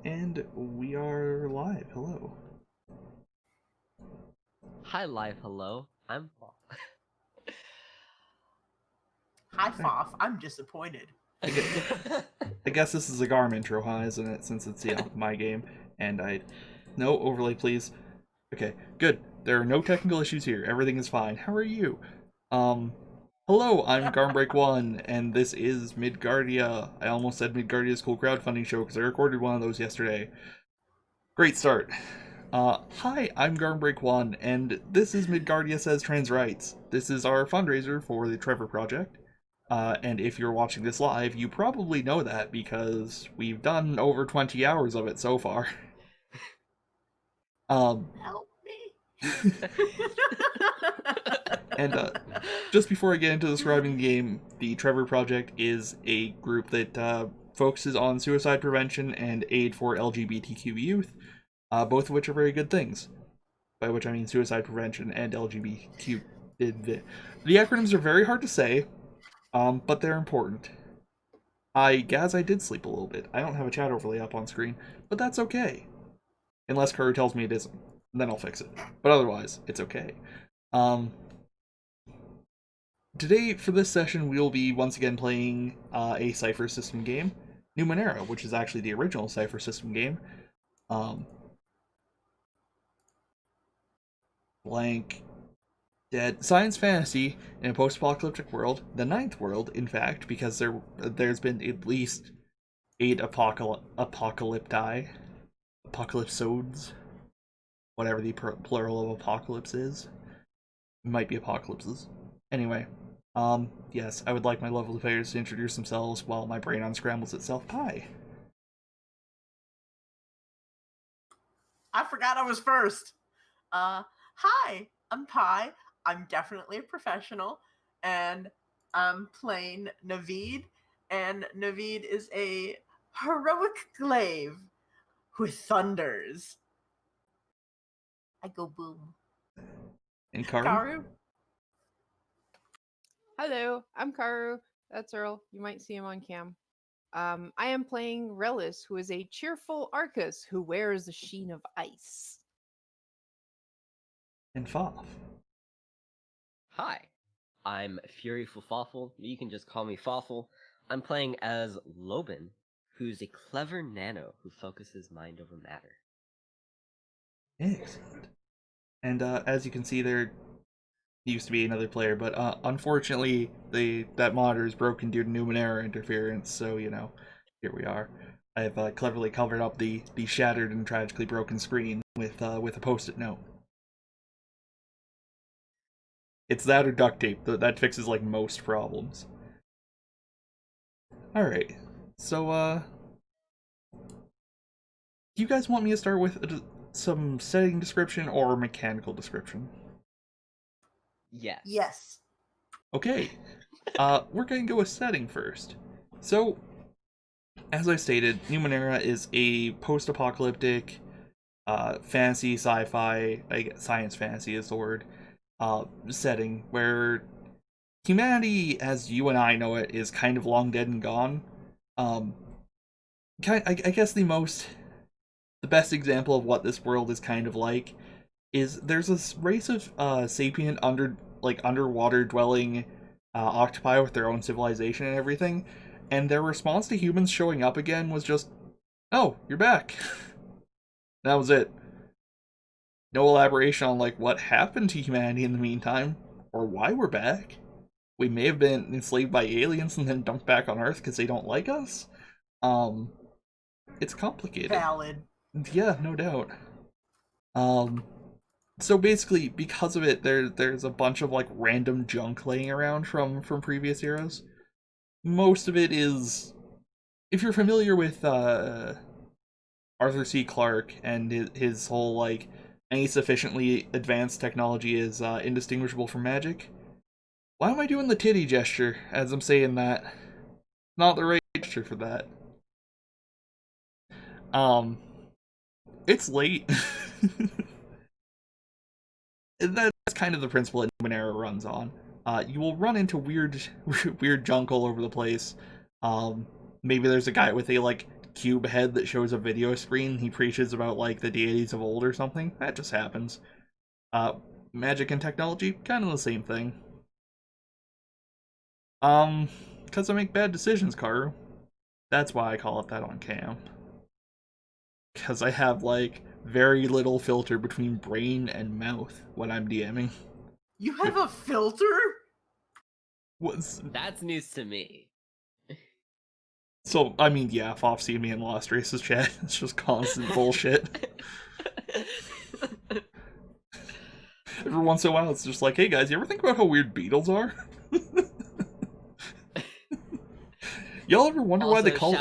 And we are live. Hello. Hi, live. Hello. I'm Paul. Hi, Alright. Foff. I'm disappointed. I guess this is a Garm intro, huh, isn't it? Since it's, my game. And No, overlay, please. Okay, good. There are no technical issues here. Everything is fine. How are you? Hello, I'm Garmbreak1, and this is Midgardia. I almost said Midgardia's cool crowdfunding show because I recorded one of those yesterday. Great start. Hi, I'm Garmbreak1, and this is Midgardia Says Trans Rights. This is our fundraiser for the Trevor Project. And if you're watching this live, you probably know that because we've done over 20 hours of it so far. Help me. And just before I get into describing the game, the Trevor Project is a group that focuses on suicide prevention and aid for LGBTQ youth, both of which are very good things. By which I mean suicide prevention and LGBTQ. The acronyms are very hard to say, but they're important. I did sleep a little bit. I don't have a chat overlay up on screen, but that's okay. Unless Kuru tells me it isn't. Then I'll fix it. But otherwise, it's okay. Um, Today, for this session, we'll be once again playing a Cypher system game, Numenera, which is actually the original Cypher system game. Blank Dead science fantasy in a post-apocalyptic world, the ninth world, in fact, because there's been at least 8 apocalypti, apocalypsodes, whatever the plural of apocalypse is. It might be apocalypses. Anyway, yes, I would like my lovely players to introduce themselves while my brain unscrambles itself. Hi. I forgot I was first. Hi, I'm Pi. I'm definitely a professional, and I'm playing Naveed, and Naveed is a heroic glaive with thunders. I go boom. And Karu? Karu? Hello, I'm Karu. That's Earl. You might see him on cam. I am playing Relis, who is a cheerful Arcus who wears a sheen of ice. And Foff. Hi, I'm Fury Fawful. You can just call me Fawful. I'm playing as Loban, who's a clever nano who focuses mind over matter. Excellent. And as you can see, there used to be another player, but unfortunately, that monitor is broken due to Numenera interference. So here we are. I have cleverly covered up the shattered and tragically broken screen with a post-it note. It's that or duct tape that fixes like most problems. All right, so do you guys want me to start with some setting description or mechanical description? Yes. Yes. Okay, we're going to go with setting first. So, as I stated, Numenera is a post-apocalyptic fantasy, sci-fi, science fantasy is the word, setting where humanity, as you and I know it, is kind of long dead and gone. I guess the best example of what this world is kind of like is there's this race of sapient underwater dwelling octopi with their own civilization and everything, and their response to humans showing up again was just, "Oh, you're back." That was it. No elaboration on like what happened to humanity in the meantime or why we're back. We may have been enslaved by aliens and then dumped back on Earth because they don't like us. It's complicated. Valid. Yeah, no doubt. So basically, because of it, there's a bunch of like random junk laying around from previous eras. Most of it is, if you're familiar with Arthur C. Clarke and his whole like any sufficiently advanced technology is indistinguishable from magic. Why am I doing the titty gesture as I'm saying that? Not the right gesture for that. It's late. That's kind of the principle that Numenera runs on. You will run into weird junk all over the place. Maybe there's a guy with a like cube head that shows a video screen. He preaches about like the deities of old or something. That just happens. Magic and technology, kind of the same thing. Because I make bad decisions, Karu. That's why I call it that on cam. Because I have, like, very little filter between brain and mouth when I'm DMing. You have a filter? That's news to me. So, I mean, yeah, Foff see me in Lost Races chat. It's just constant bullshit. Every once in a while, it's just like, hey guys, you ever think about how weird beetles are? Y'all ever wonder why they call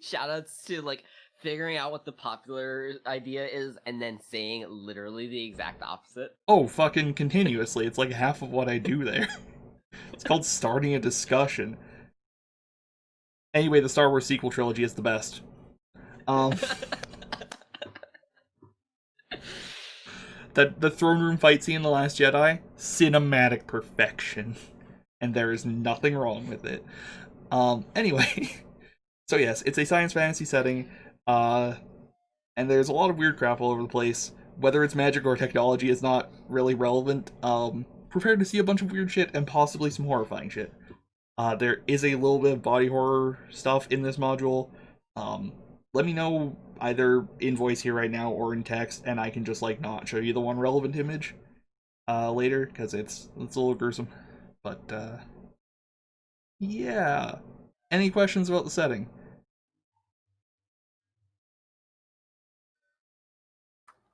shoutouts to, like, figuring out what the popular idea is and then saying literally the exact opposite? Oh, fucking continuously. It's like half of what I do there. It's called starting a discussion. Anyway, the Star Wars sequel trilogy is the best. The throne room fight scene in The Last Jedi, cinematic perfection. And there is nothing wrong with it. Anyway. So yes, it's a science fantasy setting, and there's a lot of weird crap all over the place. Whether it's magic or technology is not really relevant. Prepare to see a bunch of weird shit and possibly some horrifying shit. There is a little bit of body horror stuff in this module. Let me know either in voice here right now or in text, and I can just like not show you the one relevant image later, because it's a little gruesome. But yeah. Any questions about the setting?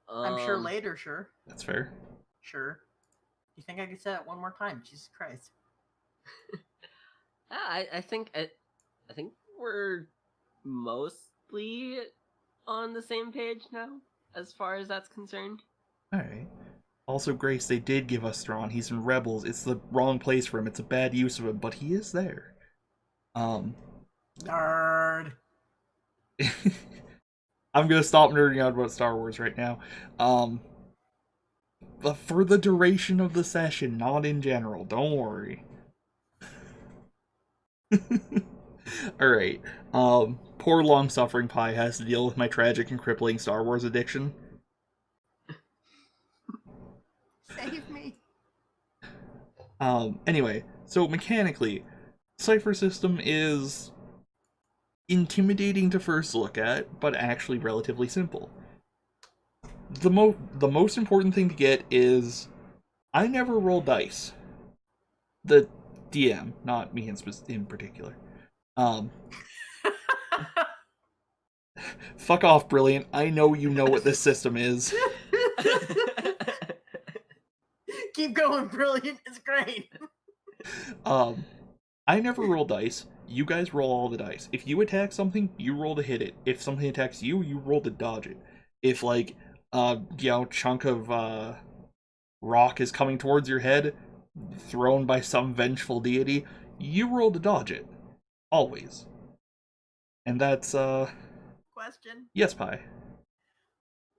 I'm sure later, sure. That's fair. Sure. You think I could say that one more time? Jesus Christ. I think we're mostly on the same page now, as far as that's concerned. Alright. Also, Grace, they did give us Thrawn. He's in Rebels. It's the wrong place for him. It's a bad use of him, but he is there. Nerd. I'm gonna stop nerding out about Star Wars right now. But for the duration of the session, not in general. Don't worry. Alright. Poor long-suffering Pi has to deal with my tragic and crippling Star Wars addiction. Save me. Anyway, so mechanically, Cipher System is intimidating to first look at, but actually relatively simple. The most important thing to get is I never roll dice. The DM, not me in particular. Fuck off, Brilliant. I know you know what this system is. Keep going, Brilliant. It's great. I never roll dice. You guys roll all the dice. If you attack something, you roll to hit it. If something attacks you, you roll to dodge it. If like chunk of rock is coming towards your head, thrown by some vengeful deity, you roll to dodge it. Always. And that's Question. yes, Pi.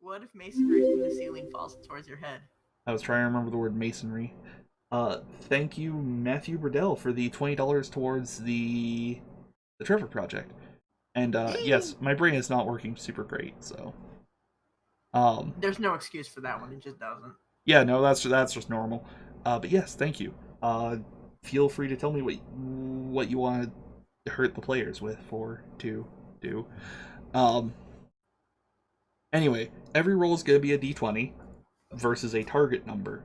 What if masonry from the ceiling falls towards your head? I was trying to remember the word masonry. Thank you, Matthew Burdell, for the $20 towards the Trevor Project. And yes, my brain is not working super great, so There's no excuse for that one. It just doesn't. yeah, no, that's just normal. But yes, thank you. Feel free to tell me what you want to hurt the players with to do. Anyway, every roll is going to be a d20 versus a target number.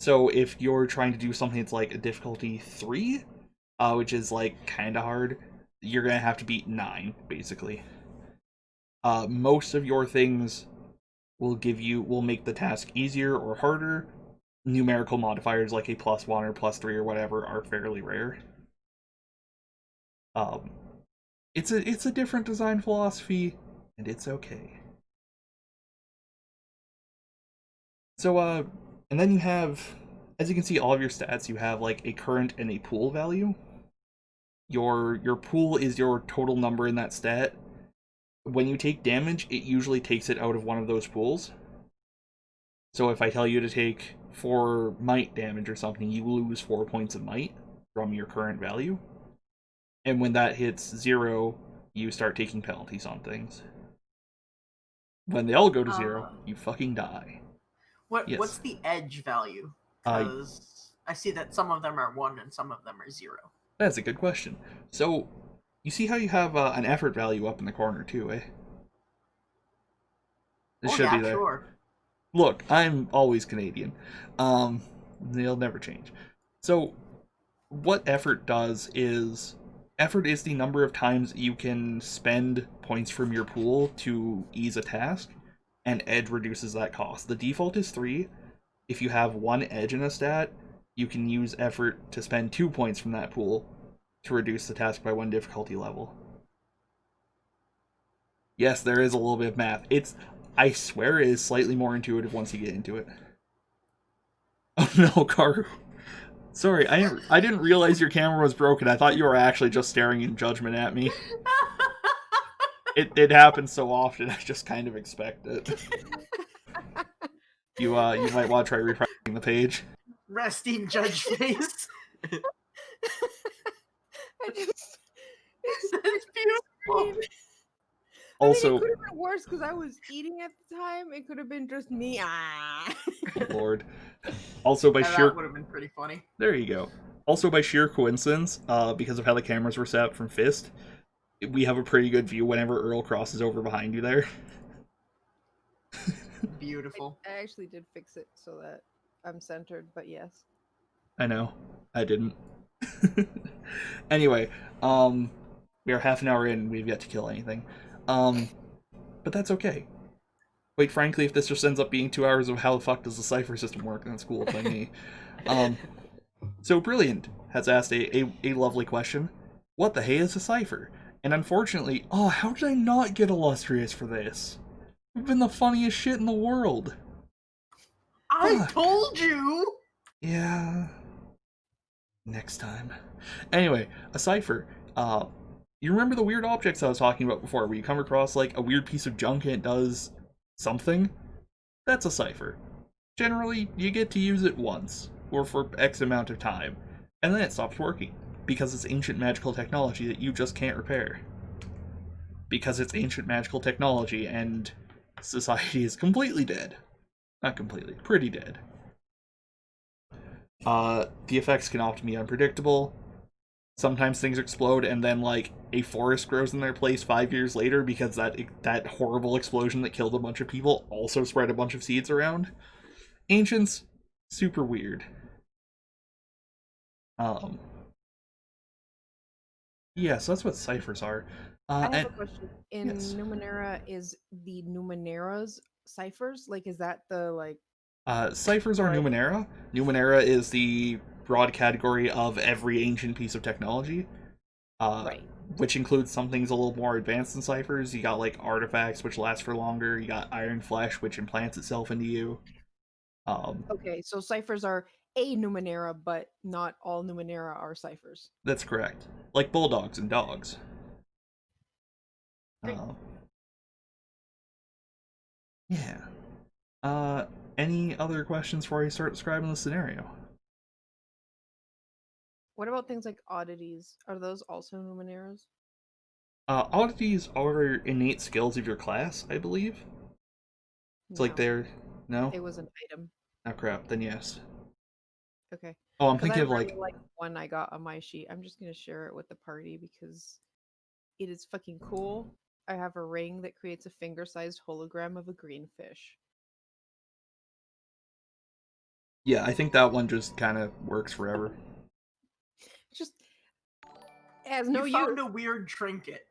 So if you're trying to do something that's like a difficulty 3, which is like kind of hard, you're going to have to beat 9, basically. Most of your things will make the task easier or harder. Numerical modifiers like a +1 or +3 or whatever are fairly rare. It's a different design philosophy, and it's okay. So, and then you have, as you can see, all of your stats, you have like a current and a pool value. Your pool is your total number in that stat. When you take damage, it usually takes it out of one of those pools. So if I tell you to take 4 might damage or something, you lose 4 points of might from your current value. And when that hits 0, you start taking penalties on things. When they all go to 0, you fucking die. Yes. What's the edge value? Uh, Because I see that some of them are 1 and some of them are 0. That's a good question. So, you see how you have an effort value up in the corner too, eh? It should be there. Sure. Look, I'm always Canadian. They'll never change. So, what effort does is... Effort is the number of times you can spend points from your pool to ease a task, and edge reduces that cost. The default is 3. If you have 1 edge in a stat, you can use effort to spend 2 points from that pool to reduce the task by 1 difficulty level. Yes, there is a little bit of math. I swear it is slightly more intuitive once you get into it. Oh no, Karu. Sorry, I didn't realize your camera was broken. I thought you were actually just staring in judgment at me. It happens so often, I just kind of expect it. You might want to try refreshing the page. Resting judge face. It's beautiful. Also, I mean, it could have been worse because I was eating at the time. It could have been just me. Lord. Also by That sheer... would have been pretty funny. There you go. Also by sheer coincidence, because of how the cameras were set up from Fist, we have a pretty good view whenever Earl crosses over behind you there. Beautiful. I actually did fix it so that I'm centered, but yes. I know. I didn't. Anyway, we are half an hour in and we've yet to kill anything. But that's okay. Wait, frankly, if this just ends up being 2 hours of how the fuck does the cipher system work, that's cool by me. So Brilliant has asked a lovely question. What the hey is a cipher? And unfortunately, how did I not get illustrious for this? I've been the funniest shit in the world. I told you! Yeah. Next time. Anyway, a cipher. You remember the weird objects I was talking about before, where you come across like a weird piece of junk and it does something? That's a cipher. Generally, you get to use it once, or for X amount of time, and then it stops working, because it's ancient magical technology that you just can't repair. Because it's ancient magical technology, and society is completely dead. Not completely, pretty dead. The effects can often be unpredictable. Sometimes things explode and then, like, a forest grows in their place 5 years later because that horrible explosion that killed a bunch of people also spread a bunch of seeds around. Ancients, super weird. Yeah, so that's what ciphers are. I have a question. In yes. Numenera, is the Numenera's ciphers? Like, is that the, like... Ciphers are Right. Numenera. Numenera is the broad category of every ancient piece of technology. Right. Which includes some things a little more advanced than ciphers. You got, like, artifacts, which last for longer. You got iron flesh, which implants itself into you. Okay, so ciphers are a Numenera, but not all Numenera are ciphers. That's correct. Like bulldogs and dogs. Great. Yeah. Any other questions before I start describing the scenario? What about things like oddities? Are those also Numeneras? Oddities are innate skills of your class, I believe. It's like they're... No? It was an item. Oh crap, then yes. Okay. Oh, I'm 'Cause thinking I of really like... like one I got on my sheet. I'm just gonna share it with the party because it is fucking cool. I have a ring that creates a finger-sized hologram of a green fish. Yeah, I think that one just kind of works forever. Just it has no You found use. a weird trinket.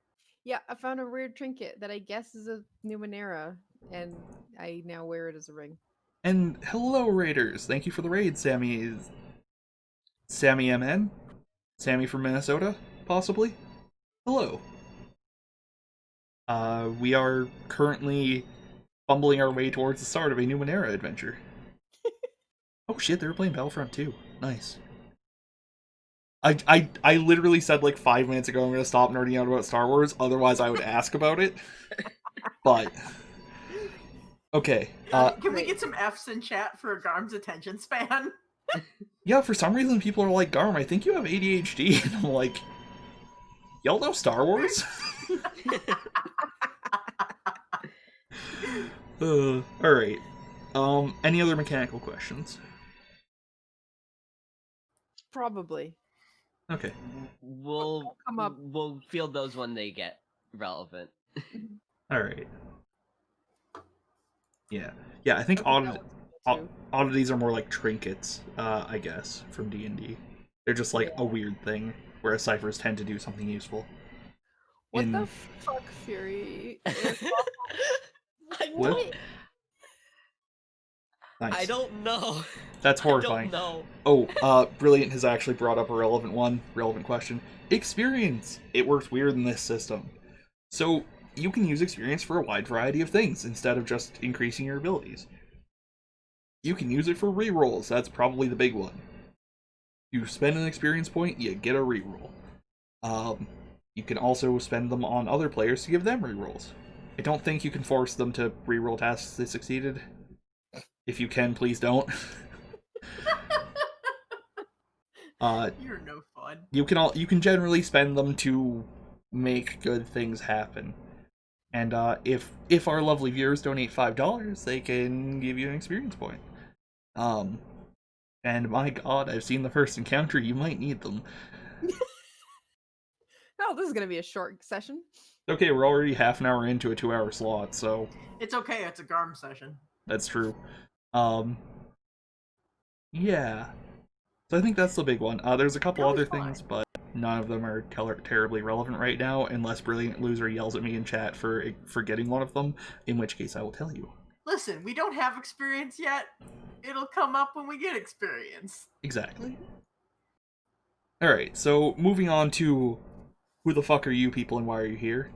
Yeah, I found a weird trinket that I guess is a Numenera, and I now wear it as a ring. And hello, Raiders! Thank you for the raid, Sammy. Sammy MN? Sammy from Minnesota, possibly? Hello. We are currently fumbling our way towards the start of a Numenera adventure. Oh shit, they were playing Battlefront 2. Nice. I literally said like 5 minutes ago I'm going to stop nerding out about Star Wars, otherwise I would ask about it. But... Okay. Can we get some F's in chat for Garm's attention span? Yeah, for some reason people are like, Garm, I think you have ADHD. And I'm like, y'all know Star Wars? All right. Any other mechanical questions? Probably. Okay. We'll come up. we'll field those when they get relevant. Mhm. All right. Yeah. Yeah. I think Okay, that one's cool too. oddities are more like trinkets, I guess, from D&D. They're just like a weird thing, whereas ciphers tend to do something useful. What In the fuck, Fury? I What? don't. I Nice. don't know. That's I horrifying. don't know. Oh, Brilliant has actually brought up a relevant question. Experience. It works weird in this system. So you can use experience for a wide variety of things instead of just increasing your abilities. You can use it for rerolls. That's probably the big one. You spend an experience point, you get a reroll. You can also spend them on other players to give them rerolls. I don't think you can force them to reroll tasks they succeeded. If you can, please don't. You're no fun. You can generally spend them to make good things happen. And if our lovely viewers donate $5, they can give you an experience point. And my God, I've seen the first encounter. You might need them. Oh, this is gonna be a short session. Okay, we're already half an hour into a 2-hour slot, so It's okay. It's a Garm session. that's true. Yeah. So I think that's the big one. There's a couple It'll be other fine. things, but none of them are terribly relevant right now, unless Brilliant Loser yells at me in chat for forgetting one of them, in which case I will tell you. Listen, we don't have experience yet. It'll come up when we get experience. Exactly. Alright, so moving on to who the fuck are you people and why are you here?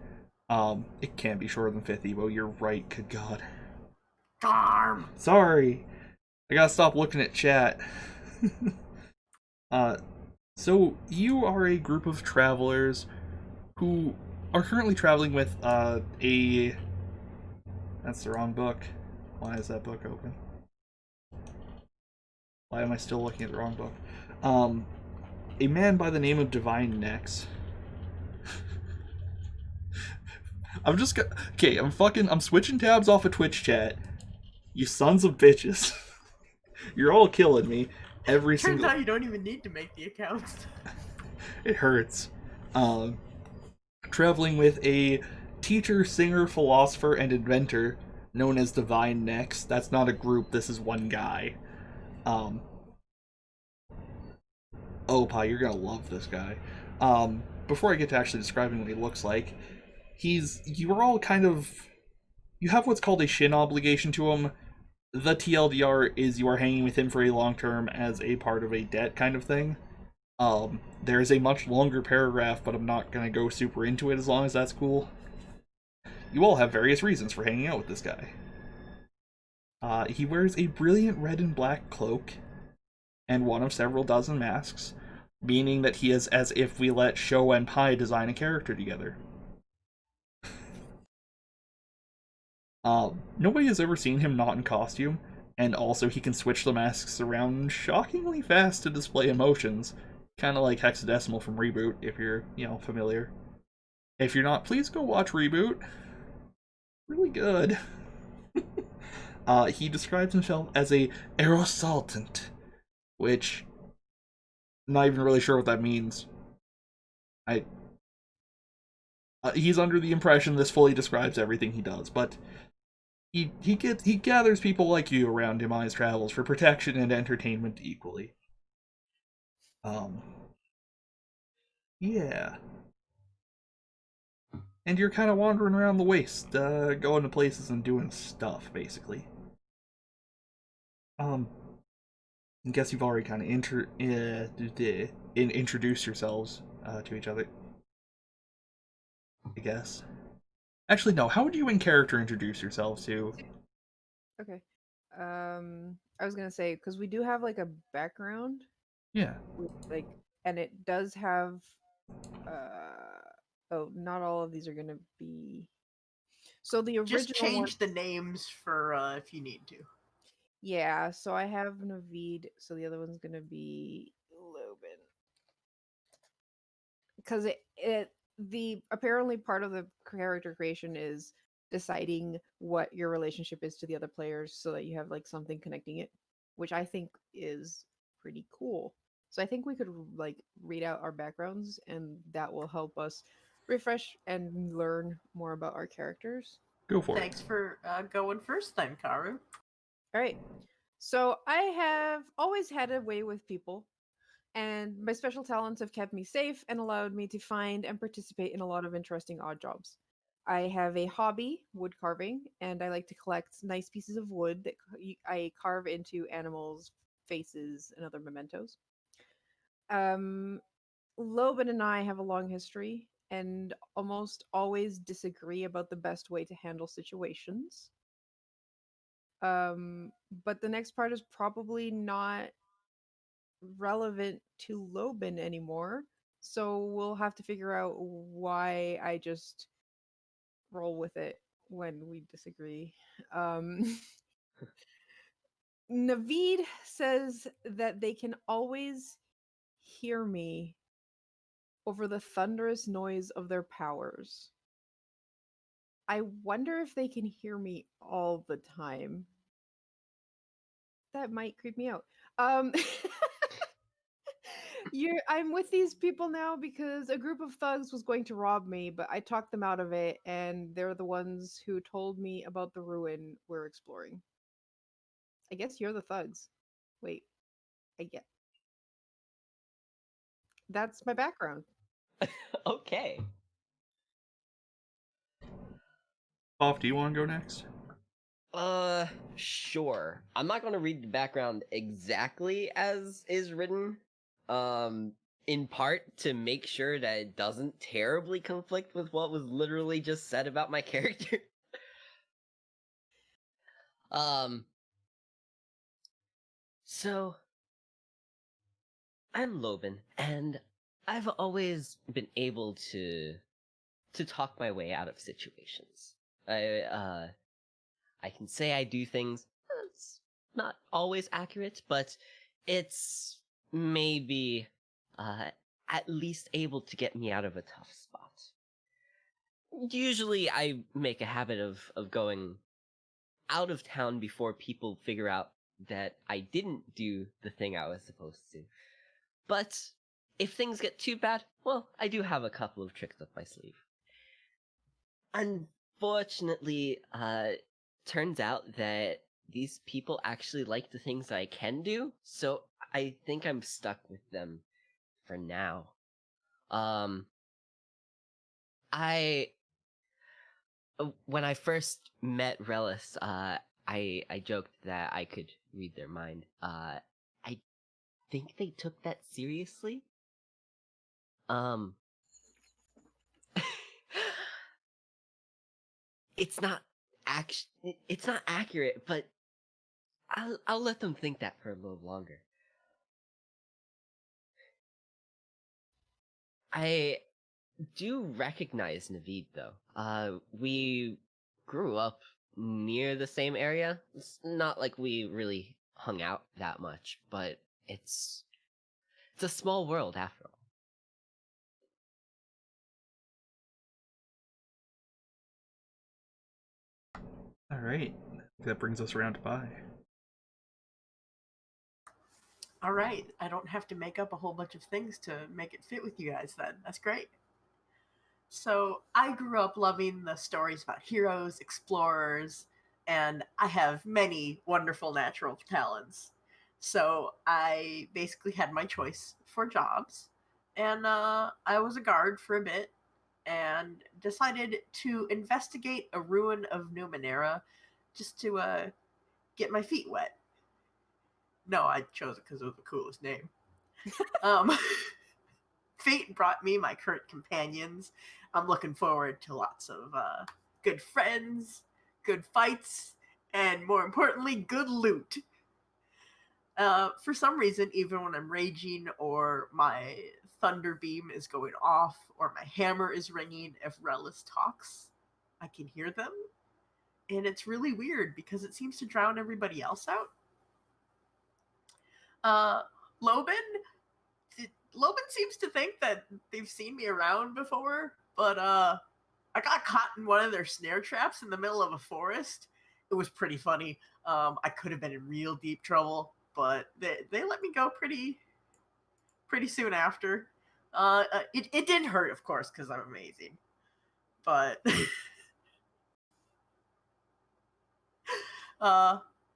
It can't be shorter than 5th Evo, you're right, good god. Garm! Sorry! I gotta stop looking at chat. So you are a group of travelers who are currently traveling with a... That's the wrong book. Why is that book open? Why am I still looking at the wrong book? A man by the name of Divine Nex. I'm switching tabs off of Twitch chat. You sons of bitches. You're all killing me. Turns out you don't even need to make the accounts. It hurts. Traveling with a teacher, singer, philosopher, and inventor known as Divine Nex. That's not a group, this is one guy. Opa, you're gonna love this guy. Before I get to actually describing what he looks like, you're all kind of, you have what's called a shin obligation to him. The TLDR is you are hanging with him for a long term as a part of a debt kind of thing. There's a much longer paragraph, but I'm not gonna go super into it as long as that's cool. You all have various reasons for hanging out with this guy. He wears a brilliant red and black cloak and one of several dozen masks, meaning that he is as if we let Sho and Pai design a character together. Nobody has ever seen him not in costume, and also he can switch the masks around shockingly fast to display emotions, kind of like Hexadecimal from Reboot, if you're, familiar. If you're not, please go watch Reboot. Really good. He describes himself as a aerosaltant, which I'm not even really sure what that means. He's under the impression this fully describes everything he does, but he gathers people like you around him on his travels for protection and entertainment equally. Yeah. And you're kind of wandering around the waste, going to places and doing stuff, basically. I guess you've already kind of introduced yourselves to each other. I guess. Actually, no. How would you in character introduce yourselves to? Okay. I was gonna say because we do have like a background, Yeah. like, and it does have. Oh, not all of these are gonna be. So the original Just change one, the names for if you need to. yeah. So I have Naveed. So the other one's gonna be Lobin. Because the apparently part of the character creation is deciding what your relationship is to the other players so that you have like something connecting it, which I think is pretty cool. So I think we could like read out our backgrounds and that will help us refresh and learn more about our characters. Go for Thanks it. for going first, then, Karu. All right. So I have always had a way with people, and my special talents have kept me safe and allowed me to find and participate in a lot of interesting odd jobs. I have a hobby, wood carving, and I like to collect nice pieces of wood that I carve into animals' faces and other mementos. Um, Loban and I have a long history and almost always disagree about the best way to handle situations. But the next part is probably not relevant to Loban anymore. So we'll have to figure out why I just roll with it when we disagree. Um, Naveed says that they can always hear me over the thunderous noise of their powers. I wonder if they can hear me all the time. That might creep me out. Um, I'm with these people now because a group of thugs was going to rob me, but I talked them out of it, and they're the ones who told me about the ruin we're exploring. I guess you're the thugs. Wait, I get. That's my background. Okay. Off, do you want to go next? Sure. I'm not going to read the background exactly as is written. Um, in part to make sure that it doesn't terribly conflict with what was literally just said about my character. um, so I'm Loban, and I've always been able to talk my way out of situations. I can say I do things. It's not always accurate, but it's maybe uh, at least able to get me out of a tough spot. Usually, I make a habit of going out of town before people figure out that I didn't do the thing I was supposed to. But if things get too bad, well, I do have a couple of tricks up my sleeve. Unfortunately, turns out that these people actually like the things I can do, so I think I'm stuck with them for now. Um, I when I first met Relis, I joked that I could read their mind. I think they took that seriously. Um, it's not it's not accurate, but I'll let them think that for a little longer. I do recognize Naveed though. We grew up near the same area. It's not like we really hung out that much, but it's a small world after all. All right. That brings us around to Pi. All right, I don't have to make up a whole bunch of things to make it fit with you guys then. That's great. So, I grew up loving the stories about heroes, explorers, and I have many wonderful natural talents. So, I basically had my choice for jobs, and I was a guard for a bit and decided to investigate a ruin of Numenera just to get my feet wet. No, I chose it because it was the coolest name. Um, Fate brought me my current companions. I'm looking forward to lots of good friends, good fights, and more importantly, good loot. For some reason, even when I'm raging or my thunder beam is going off or my hammer is ringing, if Relis talks, I can hear them. And it's really weird because it seems to drown everybody else out. Uh, Loban Loban seems to think that they've seen me around before, but I got caught in one of their snare traps in the middle of a forest. It was pretty funny. I could have been in real deep trouble, but they let me go pretty soon after. It didn't hurt, of course, because I'm amazing. But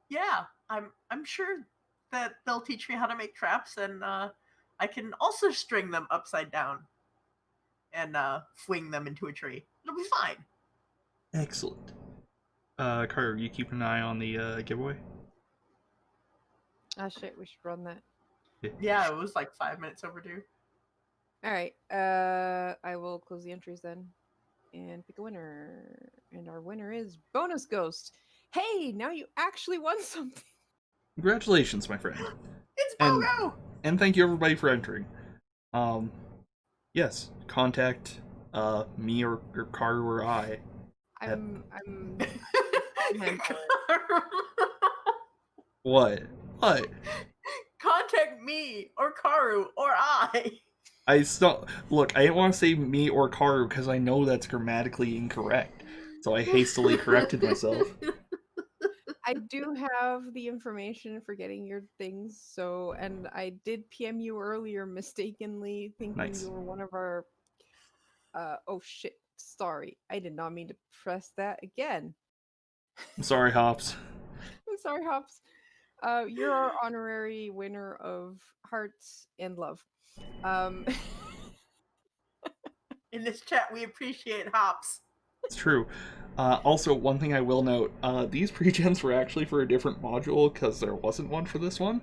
yeah, I'm sure that they'll teach me how to make traps, and I can also string them upside down and fling them into a tree. It'll be fine. Excellent. Carter, you keep an eye on the giveaway? Ah, shit, we should run that. Yeah, it was like 5 minutes overdue. All right. I will close the entries then and pick a winner. And our winner is Bonus Ghost. Hey, now you actually won something. Congratulations, my friend. It's And Bogo! and thank you everybody for entering. Yes, contact me or Carter or I. I'm What? What? Contact me or Karu or I. I still look. I didn't want to say me or Carter because I know that's grammatically incorrect. So I hastily corrected myself. I do have the information for getting your things, so and I did PM you earlier mistakenly thinking Nice. you were one of our oh shit, sorry. I did not mean to press that again. I'm sorry, Hops. I'm sorry, Hops. You're our honorary winner of hearts and love. In this chat, we appreciate hops. It's true. Also, one thing I will note: these pre-gens were actually for a different module because there wasn't one for this one,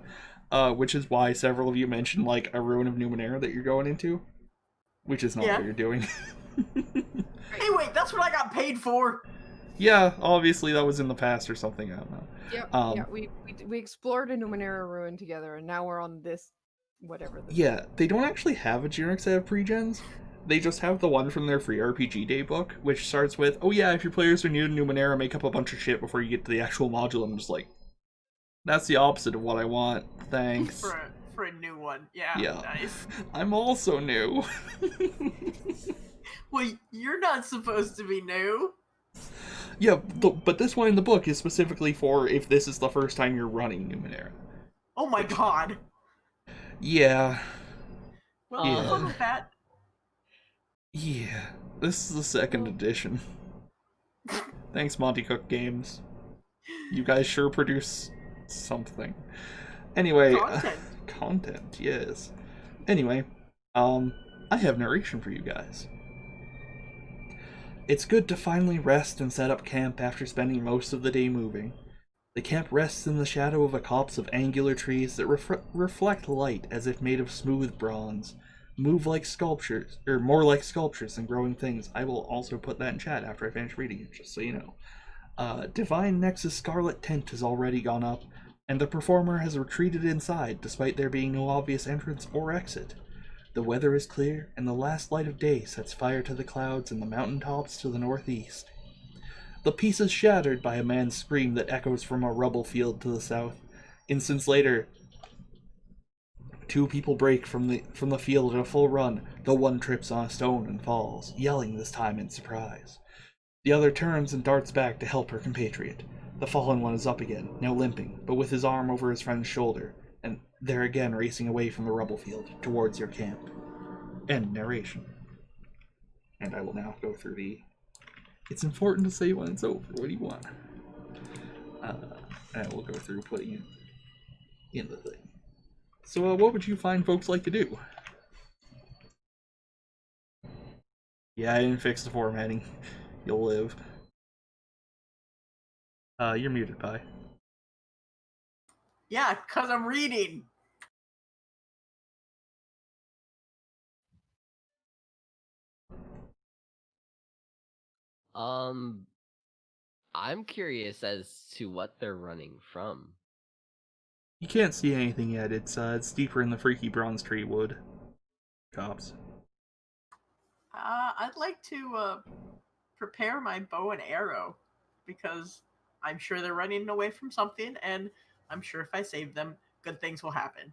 which is why several of you mentioned like a Ruin of Numenera that you're going into, which is not Yeah. what you're doing. Hey, wait, that's what I got paid for. Yeah, obviously that was in the past or something. I don't know. Yeah, we explored a Numenera ruin together, and now we're on this whatever. Yeah, they don't actually have a generic set of pre-gens. They just have the one from their free RPG Day book, which starts with, oh yeah, if your players are new to Numenera, make up a bunch of shit before you get to the actual module. I'm just like, that's the opposite of what I want. Thanks. For a new one. Yeah, Yeah. nice. I'm also new. Well, you're not supposed to be new. Yeah, but this one in the book is specifically for if this is the first time you're running Numenera. Oh my god. Yeah. Well, Yeah. have fun with that. Yeah. This is the second edition. Thanks, Monty Cook Games. You guys sure produce something. Anyway, content, yes. Anyway, I have narration for you guys. It's good to finally rest and set up camp after spending most of the day moving. The camp rests in the shadow of a copse of angular trees that reflect light as if made of smooth bronze. Move like sculptures, or more like sculptures than growing things. I will also put that in chat after I finish reading it, just so you know. Divine Nexus scarlet tint has already gone up, and the performer has retreated inside despite there being no obvious entrance or exit. The weather is clear, and the last light of day sets fire to the clouds and the mountain tops to the northeast. The peace is shattered by a man's scream that echoes from a rubble field to the south. Instants later, two people break from the field at a full run, though one trips on a stone and falls, yelling this time in surprise. The other turns and darts back to help her compatriot. The fallen one is up again, now limping, but with his arm over his friend's shoulder, and they're again racing away from the rubble field, towards your camp. End narration. And I will now go through the... It's important to say when it's over. What do you want? And we'll go through putting it in the thing. So, what would you find folks like to do? Yeah, I didn't fix the formatting. You'll live. You're muted, Pi. Yeah, because I'm reading. I'm curious as to what they're running from. You can't see anything yet. It's deeper in the freaky bronze tree wood. Cops. I'd like to prepare my bow and arrow because I'm sure they're running away from something, and I'm sure if I save them, good things will happen.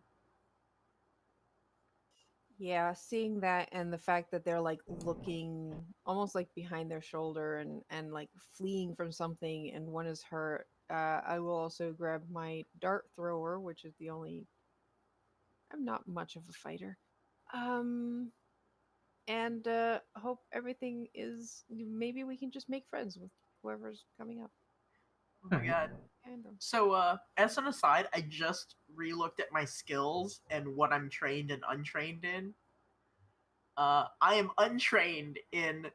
Yeah, seeing that and the fact that they're like looking almost like behind their shoulder and like fleeing from something and one is hurt. I will also grab my dart thrower, which is the only I'm not much of a fighter. Um and hope everything is maybe we can just make friends with whoever's coming up. Oh my Alright. god. And So, as an aside, I just re-looked at my skills and what I'm trained and untrained in. I am untrained in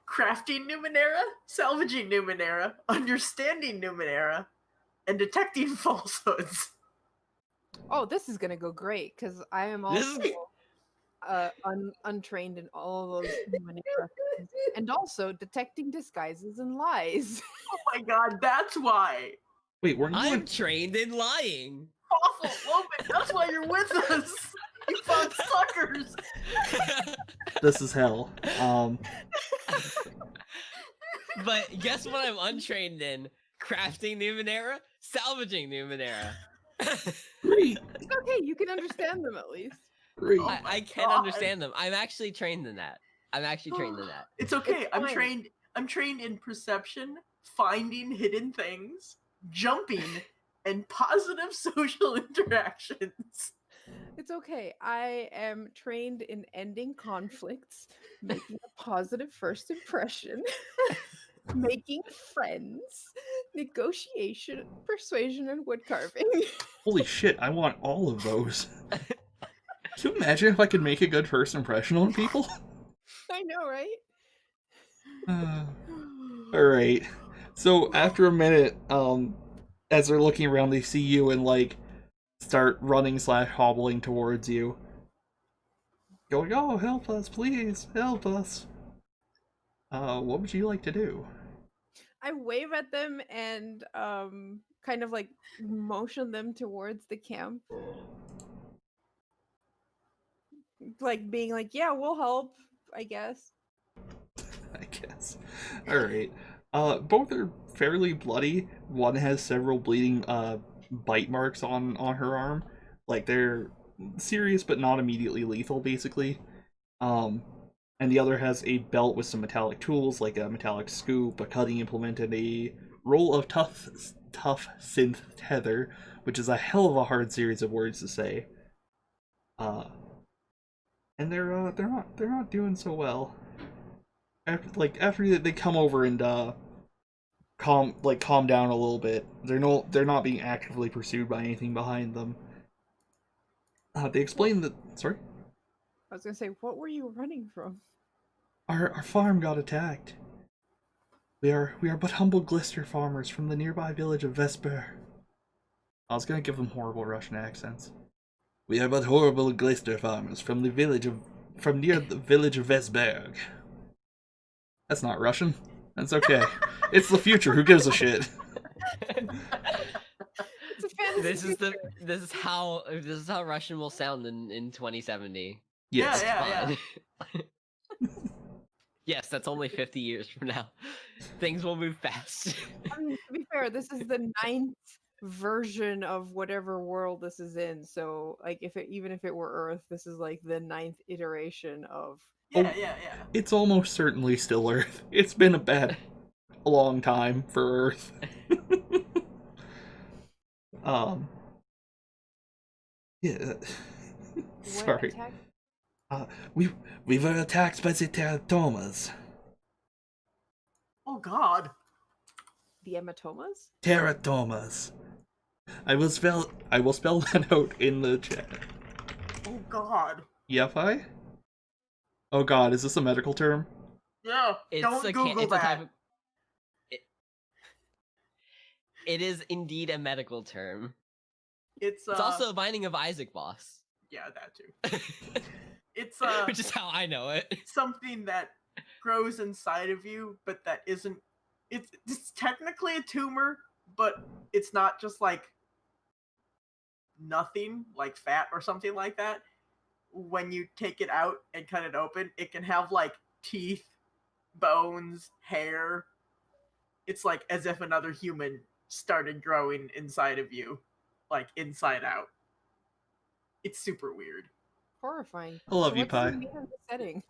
crafting Numenera, salvaging Numenera, understanding Numenera, and detecting falsehoods. oh, this is gonna go great because I am This also is untrained in all of those Numenera things, and also detecting disguises and lies. Oh my god, that's why. Wait, weren't you I'm like trained in lying. Awful, Loman, that's why you're with us. You found suckers. this is hell? But guess what I'm untrained in? Crafting Numenera, salvaging Numenera. Great, It's okay, you can understand them at least. great. Oh my I can God. understand them. I'm actually trained in that. I'm actually trained in that. It's okay. It's I'm fine. trained. I'm trained in perception, finding hidden things, jumping, and positive social interactions. It's okay. I am trained in ending conflicts, making a positive first impression, making friends, negotiation, persuasion, and wood carving. Holy shit, I want all of those. Can you imagine if I could make a good first impression on people? I know, right? Alright. So after a minute, as they're looking around, they see you and like start running slash hobbling towards you. Going, oh, help us, please, help us. What would you like to do? I wave at them and kind of like motion them towards the camp, like being like, "Yeah, we'll help," I guess. I guess. Alright. Both are fairly bloody. One has several bleeding bite marks on her arm. Like they're serious but not immediately lethal, basically. Um, and the other has a belt with some metallic tools, like a metallic scoop, a cutting implement, and a roll of tough synth tether, which is a hell of a hard series of words to say. Uh, and they're not doing so well. After they come over and calm down a little bit. They're not being actively pursued by anything behind them. They explain that. Sorry, I was gonna say, what were you running from? our farm got attacked. We are but humble glister farmers from the nearby village of Vesper. I was gonna give them horrible Russian accents. We are but horrible glister farmers from near the village of Vesberg. That's not Russian. That's okay. It's the future. Who gives a shit? It's a fantasy. This is how Russian will sound in 2070. Yes. Yeah. Fine. Yes, that's only 50 years from now. Things will move fast. I mean, to be fair, this is the ninth version of whatever world this is in. So, like, even if it were Earth, this is like the ninth iteration of. Yeah. It's almost certainly still Earth. It's been a long time for Earth. Yeah. Sorry. Attack? We were attacked by the teratomas. Oh God. The hematomas? Teratomas. I will spell that out in the chat. Oh God. EFI? Oh god, is this a medical term? Yeah. Don't Google it's a that. type of, it is indeed a medical term. It's It's also a Binding of Isaac boss. yeah, that too. It's Which is how I know it. something that grows inside of you, but that isn't. It's technically a tumor, but it's not just like nothing, like fat or something like that. When you take it out and cut it open, it can have like teeth, bones, hair. It's like as if another human started growing inside of you, like inside out. It's super weird. Horrifying. I love so you, what does Pi. it mean in the setting?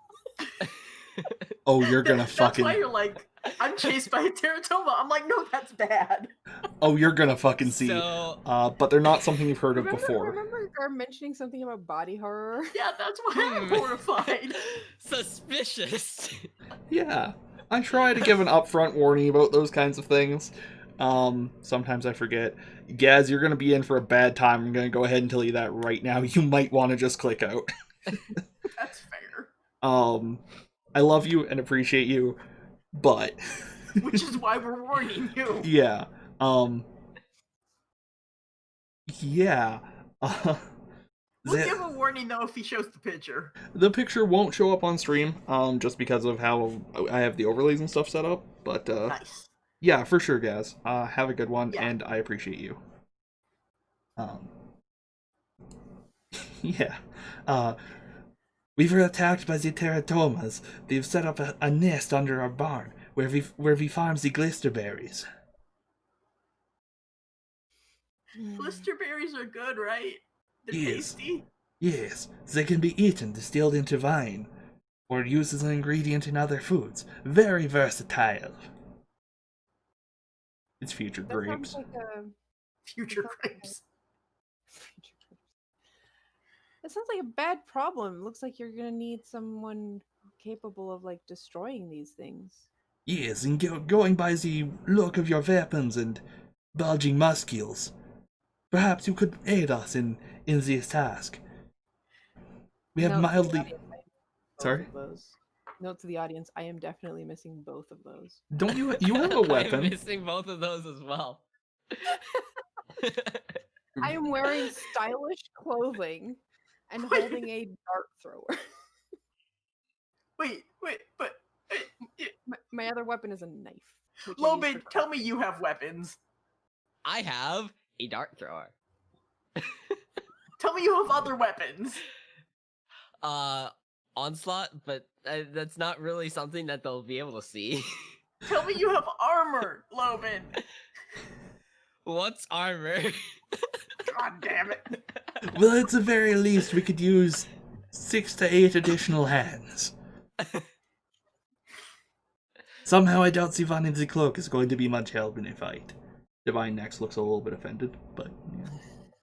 Oh, you're gonna That's fucking. why you're like, I'm chased by a teratoma. I'm like, no, that's bad. Oh, you're gonna fucking see. So But they're not something you've heard of before. Remember Gar mentioning something about body horror? Yeah, that's why I'm horrified. suspicious. Yeah, I try to give an upfront warning about those kinds of things. Sometimes I forget. Gaz, you're gonna be in for a bad time. I'm gonna go ahead and tell you that right now. You might want to just click out. That's fair. I love you and appreciate you, but Which is why we're warning you. yeah, yeah. We'll the, give a warning though if he shows the picture. the picture won't show up on stream, just because of how I have the overlays and stuff set up. But Nice. yeah, for sure, Gaz. Have a good one, Yeah. and I appreciate you. Yeah. We were attacked by the teratomas. They've set up a nest under our barn, where we farm the glisterberries. Blister berries are good, right? They're Yes. tasty. Yes, they can be eaten, distilled into wine, or used as an ingredient in other foods. Very versatile. It's future That sounds grapes. like a Future grapes. That sounds like a bad problem. Looks like you're gonna need someone capable of like destroying these things. Yes, and going by the look of your weapons and bulging muscles, perhaps you could aid us in this task. We have Note to the mildly... audience, I am both Sorry? of those. Note to the audience, I am definitely missing both of those. Don't you have a I'm weapon? missing both of those as well. I am wearing stylish clothing and Wait. holding a dart thrower. Wait, but My other weapon is a knife. which I use for Lobin, tell crafting. me you have weapons. I have a dart thrower. Tell me you have other weapons. Onslaught, but that's not really something that they'll be able to see. Tell me you have armor, Lobin. What's armor? God damn it. Well, at the very least, we could use 6 to 8 additional hands. Somehow I doubt Sivan in the cloak is going to be much help in a fight. Divine next looks a little bit offended, but yeah.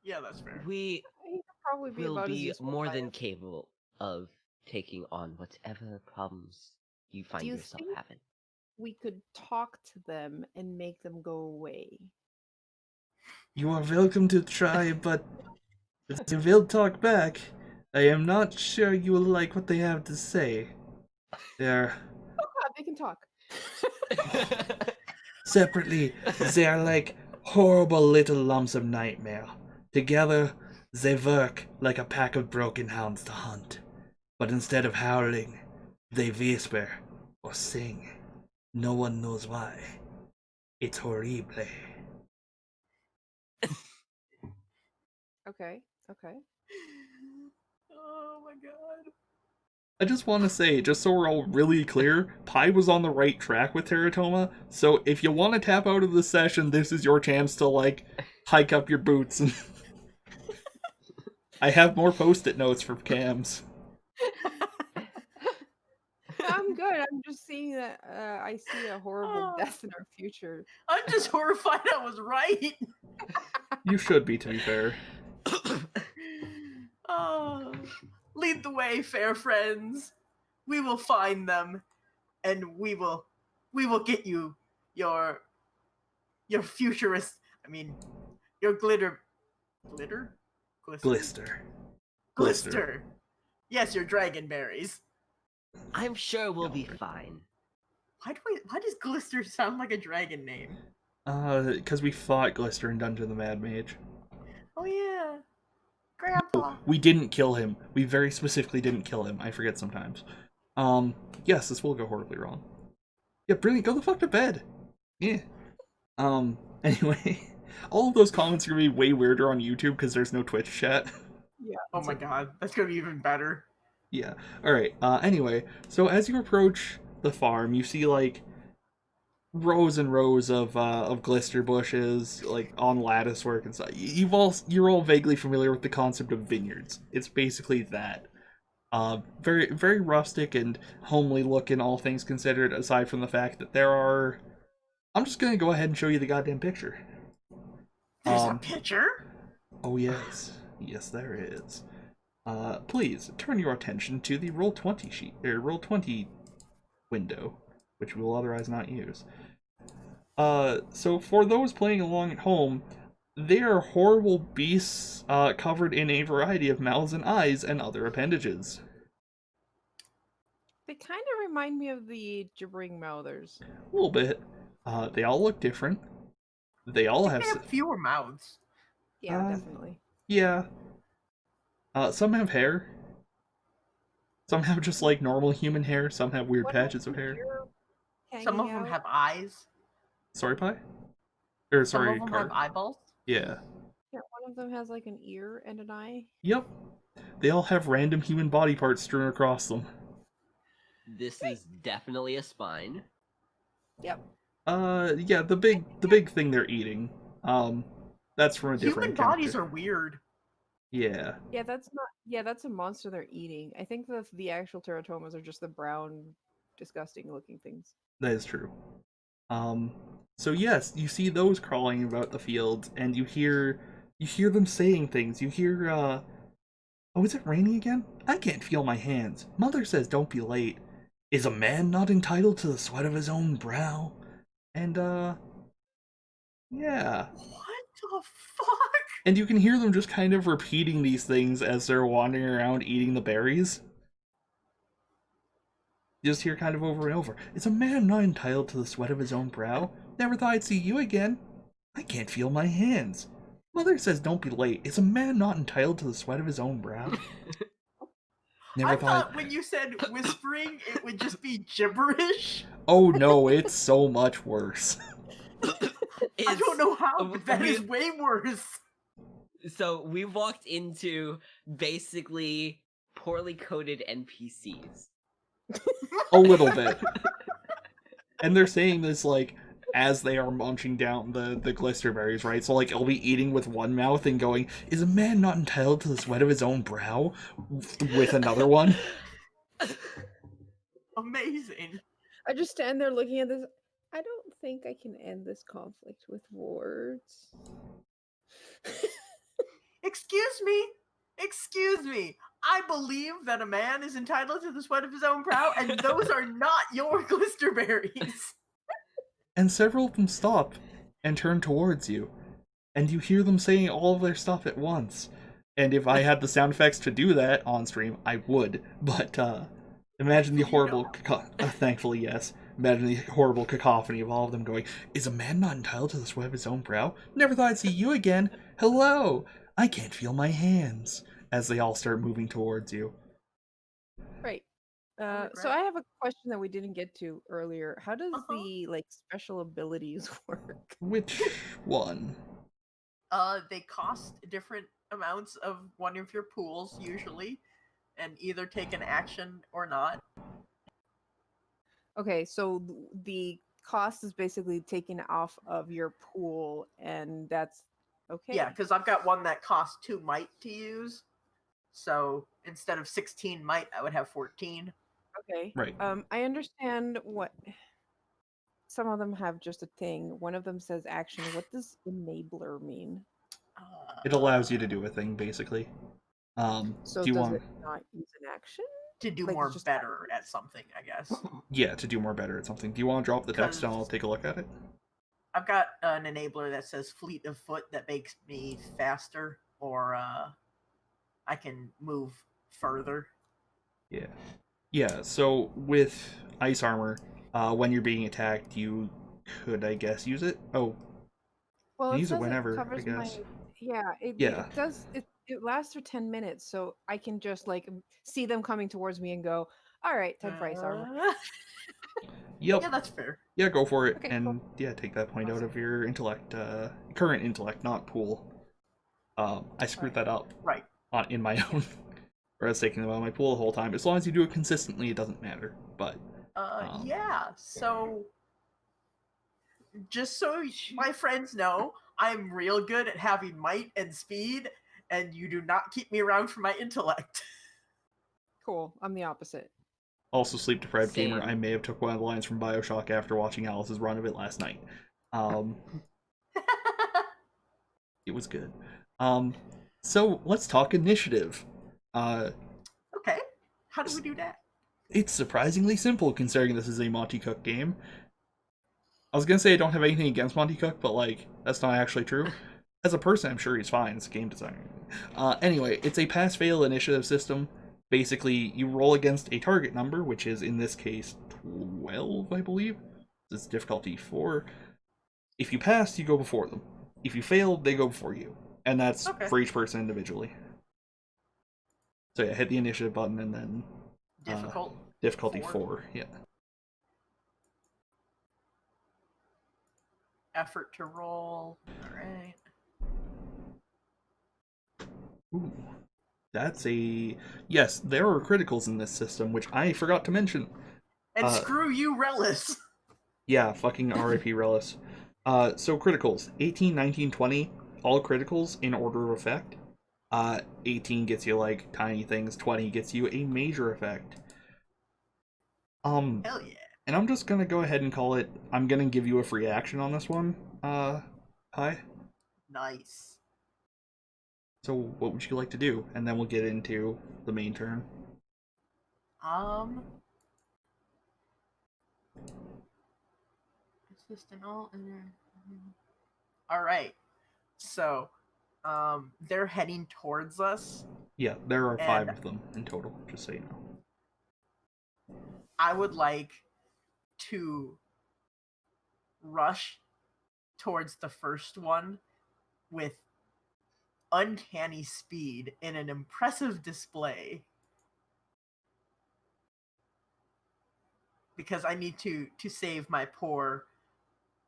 Yeah, that's fair. We He could probably be will about as be useful more as I than am. capable of taking on whatever problems you find you yourself think- having. We could talk to them and make them go away. You are welcome to try, but if they will talk back, I am not sure you will like what they have to say. They're Oh god, they can talk. separately, they are like horrible little lumps of nightmare. Together, they work like a pack of broken hounds to hunt. But instead of howling, they whisper or sing. No one knows why. It's horrible. Okay, okay. Oh my god. I just want to say, just so we're all really clear, Pi was on the right track with Teratoma, so if you want to tap out of the session, this is your chance to, like, hike up your boots. And I have more post-it notes for cams. I'm good. I'm just seeing that I see a horrible death in our future. I'm just horrified I was right. You should be, to be fair. Oh, lead the way, fair friends. We will find them, and we will get you your futurist. I mean, your glister. Glister. Glister. Yes, your dragon berries. I'm sure we'll be fine. Why does Glister sound like a dragon name? Because we fought Glister in Dungeon of the Mad Mage. Oh yeah, Grandpa. We didn't kill him. We very specifically didn't kill him. I forget sometimes. Yes, this will go horribly wrong. Yeah, brilliant. Go the fuck to bed. Yeah. Anyway, all of those comments are gonna be way weirder on YouTube because there's no Twitch chat. Yeah. Oh my god, that's gonna be even better. Yeah. Alright, anyway, so as you approach the farm, you see, like, rows and rows of glister bushes, like, on lattice work and stuff. You're all vaguely familiar with the concept of vineyards. It's basically that. Very, very rustic and homely looking, all things considered, aside from the fact that there are... I'm just gonna go ahead and show you the goddamn picture. There's a picture? Oh yes. Yes, there is. Please, turn your attention to the Roll20 sheet, or Roll20 window, which we will otherwise not use. So for those playing along at home, they are horrible beasts covered in a variety of mouths and eyes and other appendages. They kind of remind me of the gibbering mouthers. A little bit. They all look different. They all I think have... they have fewer mouths. Yeah, definitely. Yeah. Some have hair. Some have just like normal human hair. Some have weird What patches has of hair. ear Some of hanging them out? have eyes. Sorry, Pie? Or Some sorry, of them Car. have eyeballs. Yeah. Yeah, one of them has like an ear and an eye. Yep. They all have random human body parts strewn across them. This is definitely a spine. Yep. Yeah, the big thing they're eating. That's from a different Human bodies character. are weird. Yeah. Yeah, that's not. Yeah, that's a monster they're eating. I think the actual teratomas are just the brown, disgusting looking things. That is true. So yes, you see those crawling about the fields, and you hear them saying things. You hear, oh, is it raining again? I can't feel my hands. Mother says don't be late. Is a man not entitled to the sweat of his own brow? And, yeah. What the fuck? And you can hear them just kind of repeating these things as they're wandering around eating the berries. You just hear kind of over and over. Is a man not entitled to the sweat of his own brow? Never thought I'd see you again. I can't feel my hands. Mother says don't be late. Is a man not entitled to the sweat of his own brow? Never I thought... thought when you said whispering, it would just be gibberish. Oh no, it's so much worse. I don't know how, but that we- is way worse. So we walked into basically poorly coded NPCs. A little bit. And they're saying this, like, as they are munching down the glisterberries, right? So, like, it'll be eating with one mouth and going, is a man not entitled to the sweat of his own brow? With another one. Amazing. I just stand there looking at this. I don't think I can end this conflict with words. Excuse me. Excuse me. I believe that a man is entitled to the sweat of his own brow, and those are not your glisterberries. And several of them stop and turn towards you. And you hear them saying all of their stuff at once. And if I had the sound effects to do that on stream, I would. But, imagine the horrible... thankfully, yes. Imagine the horrible cacophony of all of them going, is a man not entitled to the sweat of his own brow? Never thought I'd see you again. Hello! I can't feel my hands. As they all start moving towards you. Right. Right, So right. I have a question that we didn't get to earlier. How does Uh-huh. the like special abilities work? Which one? They cost different amounts of one of your pools, usually, and either take an action or not. Okay, so the cost is basically taken off of your pool, and that's okay. Yeah, because I've got one that costs 2 might to use. So instead of 16 might, I would have 14. Okay. Right. I understand what some of them have just a thing. One of them says action. What does enabler mean? It allows you to do a thing, basically. So do you does want... it not use an action? To do Like, more just better at something, I guess. Yeah, to do more better at something. Do you want to drop the text and I'll take a look at it? I've got an enabler that says fleet of foot that makes me faster, or I can move further. Yeah. Yeah, so with ice armor, when you're being attacked, you could, I guess, use it. Oh, Well, it use it says whenever, it I covers guess. yeah, Yeah. it does it lasts for 10 minutes, so I can just like see them coming towards me and go, all right, time for ice armor. Yep. Yeah, that's fair. Yeah, go for it. Okay, and cool. yeah, take that point out Awesome. of your intellect, current intellect, not pool. I screwed that up Right. in my own. Or I was taking them out of my pool the whole time. As long as you do it consistently, it doesn't matter. But Yeah, so just so my friends know, I'm real good at having might and speed, and you do not keep me around for my intellect. Cool. I'm the opposite. Also, sleep deprived gamer. Same. I may have took one of the lines from Bioshock after watching Alice's run of it last night. It was good. So let's talk initiative. Okay. How do we do that? It's surprisingly simple considering this is a Monty Cook game. I was gonna say I don't have anything against Monty Cook, but like that's not actually true. As a person, I'm sure he's fine. It's a game designer. Anyway, it's a pass-fail initiative system. Basically, you roll against a target number, which is in this case 12, I believe. It's difficulty 4. If you pass, you go before them. If you fail, they go before you, and that's Okay. for each person individually. So yeah, hit the initiative button and then difficulty 4. Yeah. Effort to roll. All right. Ooh, that's a yes. There are criticals in this system, which I forgot to mention. And screw you, Relis. Yeah, fucking R.I.P. Relis. So criticals 18, 19, 20, all criticals in order of effect. 18 gets you like tiny things. 20 gets you a major effect. Hell yeah. And I'm just gonna go ahead and call it. I'm gonna give you a free action on this one. Hi. Nice. So what would you like to do? And then we'll get into the main turn. Assistant all. All right. So, they're heading towards us. Yeah, there are 5 And- of them in total. Just so you know. I would like to rush towards the first one with uncanny speed in an impressive display, because I need to save my poor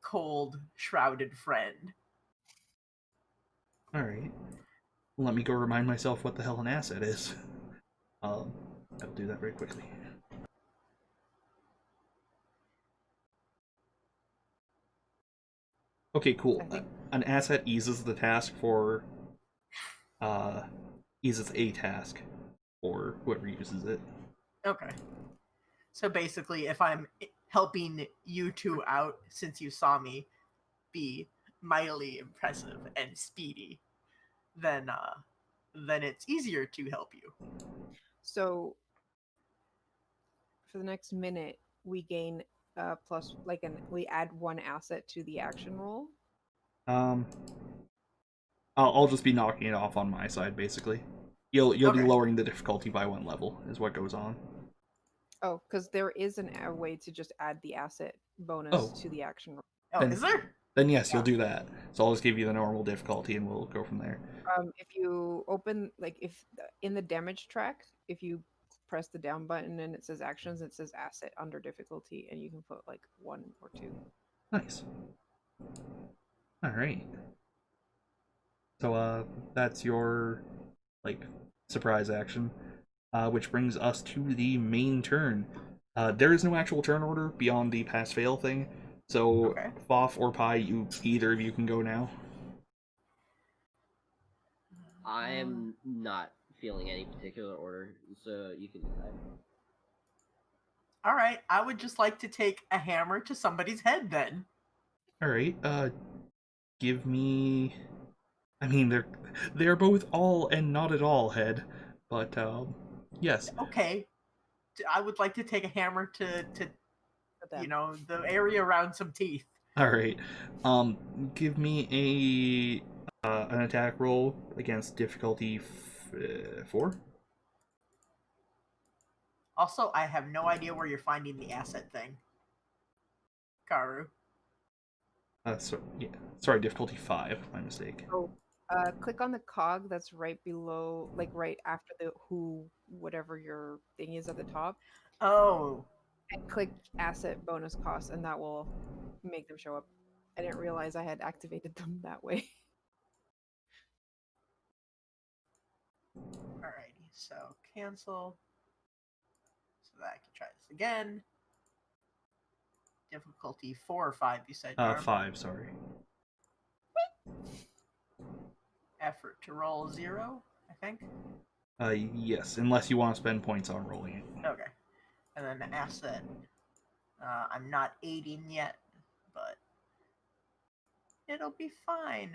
cold shrouded friend. All right. Let me go remind myself what the hell an asset is. I'll do that very quickly. Okay, cool. An asset eases the task for eases a task for whoever uses it. Okay. So basically, if I'm helping you two out, since you saw me be mightily impressive and speedy, then it's easier to help you. So for the next minute, we gain plus we add 1 asset to the action roll. I'll just be knocking it off on my side, basically. You'll Okay. be lowering the difficulty by 1 level, is what goes on. Oh, because there is a way to just add the asset bonus to the action roll. Oh, Then- is there? Then yes, you'll do that. So I'll just give you the normal difficulty, and we'll go from there. If you open, if in the damage track, if you press the down button and it says actions, it says asset under difficulty, and you can put 1 or 2. Nice. All right. So that's your surprise action, which brings us to the main turn. There is no actual turn order beyond the pass fail thing. So Okay. Foff or Pi, either of you can go now. I am not feeling any particular order, so you can decide. All right. I would just like to take a hammer to somebody's head then. All right. Give me. I mean, they're both all and not at all head, but yes. Okay. I would like to take a hammer to the area around some teeth. All right. Give me an attack roll against difficulty 4. Also, I have no idea where you're finding the asset thing. Karu. Sorry, difficulty 5. My mistake. Oh, click on the cog that's right below, right after the whatever your thing is at the top, Oh. and click asset bonus cost, and that will make them show up. I didn't realize I had activated them that way. Alrighty. So cancel. So that I can try this again. Difficulty 4 or 5, you said, Garm? 5, sorry. Effort to roll 0, I think. Yes, unless you want to spend points on rolling it. Okay. And then the asset. I'm not aiding yet, but it'll be fine.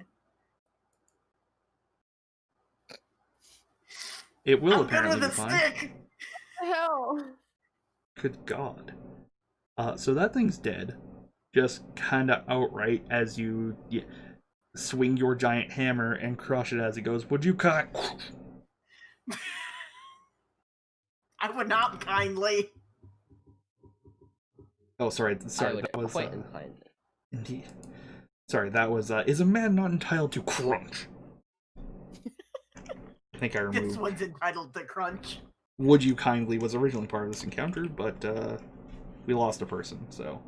It will I'm good apparently with be a fine. stick. What the hell? Good God. So that thing's dead. Just kind of outright as you swing your giant hammer and crush it as it goes. Would you cut? I would not kindly. Oh, sorry. I Sorry, would that was quite inclined. indeed. Sorry, that was. Is a man not entitled to crunch? I think I This removed. one's entitled to crunch. Would you kindly was originally part of this encounter, but we lost a person, so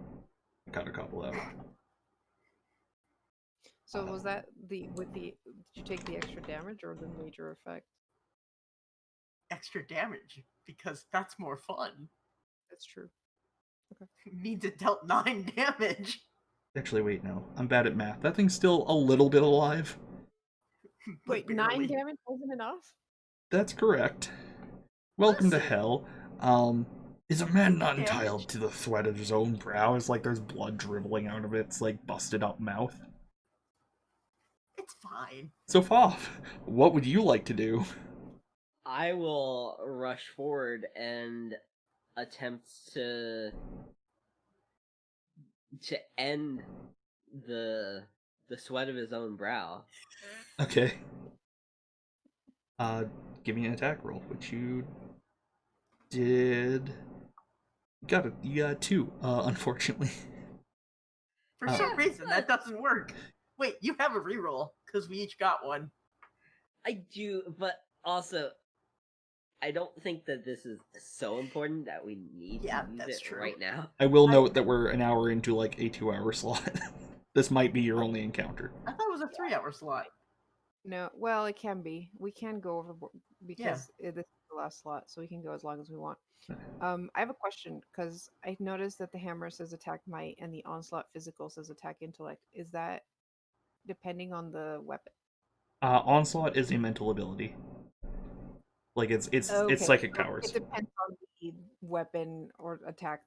I cut a couple out. So was that did you take the extra damage or the major effect? Extra damage, because that's more fun. That's true. Means it dealt 9 damage. Actually, wait, no. I'm bad at math. That thing's still a little bit alive. but Wait, 9 barely. damage wasn't enough? That's correct. Welcome to Listen. hell. Is a man not Damage. entitled to the sweat of his own brow? It's like there's blood dribbling out of its like busted up mouth. It's fine. So Foff, what would you like to do? I will rush forward and attempt to end the sweat of his own brow. Okay. Give me an attack roll, which you did. You got 2, unfortunately. For Oh. some reason, that doesn't work. Wait, you have a reroll, because we each got one. I do, but also, I don't think that this is so important that we need Yeah, to use that's it true. right now. I will note that we're an hour into like a 2-hour slot. This might be your only encounter. I thought it was a 3-hour slot. No, well, it can be. We can go overboard because this is the last slot, so we can go as long as we want. I have a question because I noticed that the hammer says attack might and the onslaught physical says attack intellect. Is that depending on the weapon? Onslaught is a mental ability. Like it's psychic so powers. It depends on the weapon or attack.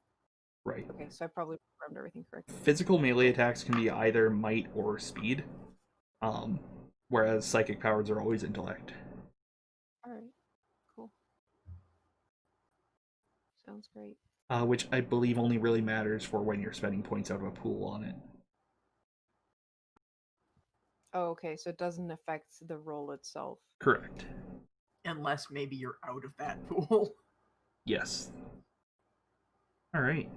Right. Okay, so I probably programmed everything correctly. Physical melee attacks can be either might or speed. Whereas psychic powers are always intellect. All right, cool. Sounds great. Which I believe only really matters for when you're spending points out of a pool on it. Oh, okay, so it doesn't affect the roll itself. Correct. Unless maybe you're out of that pool. Yes. Alright.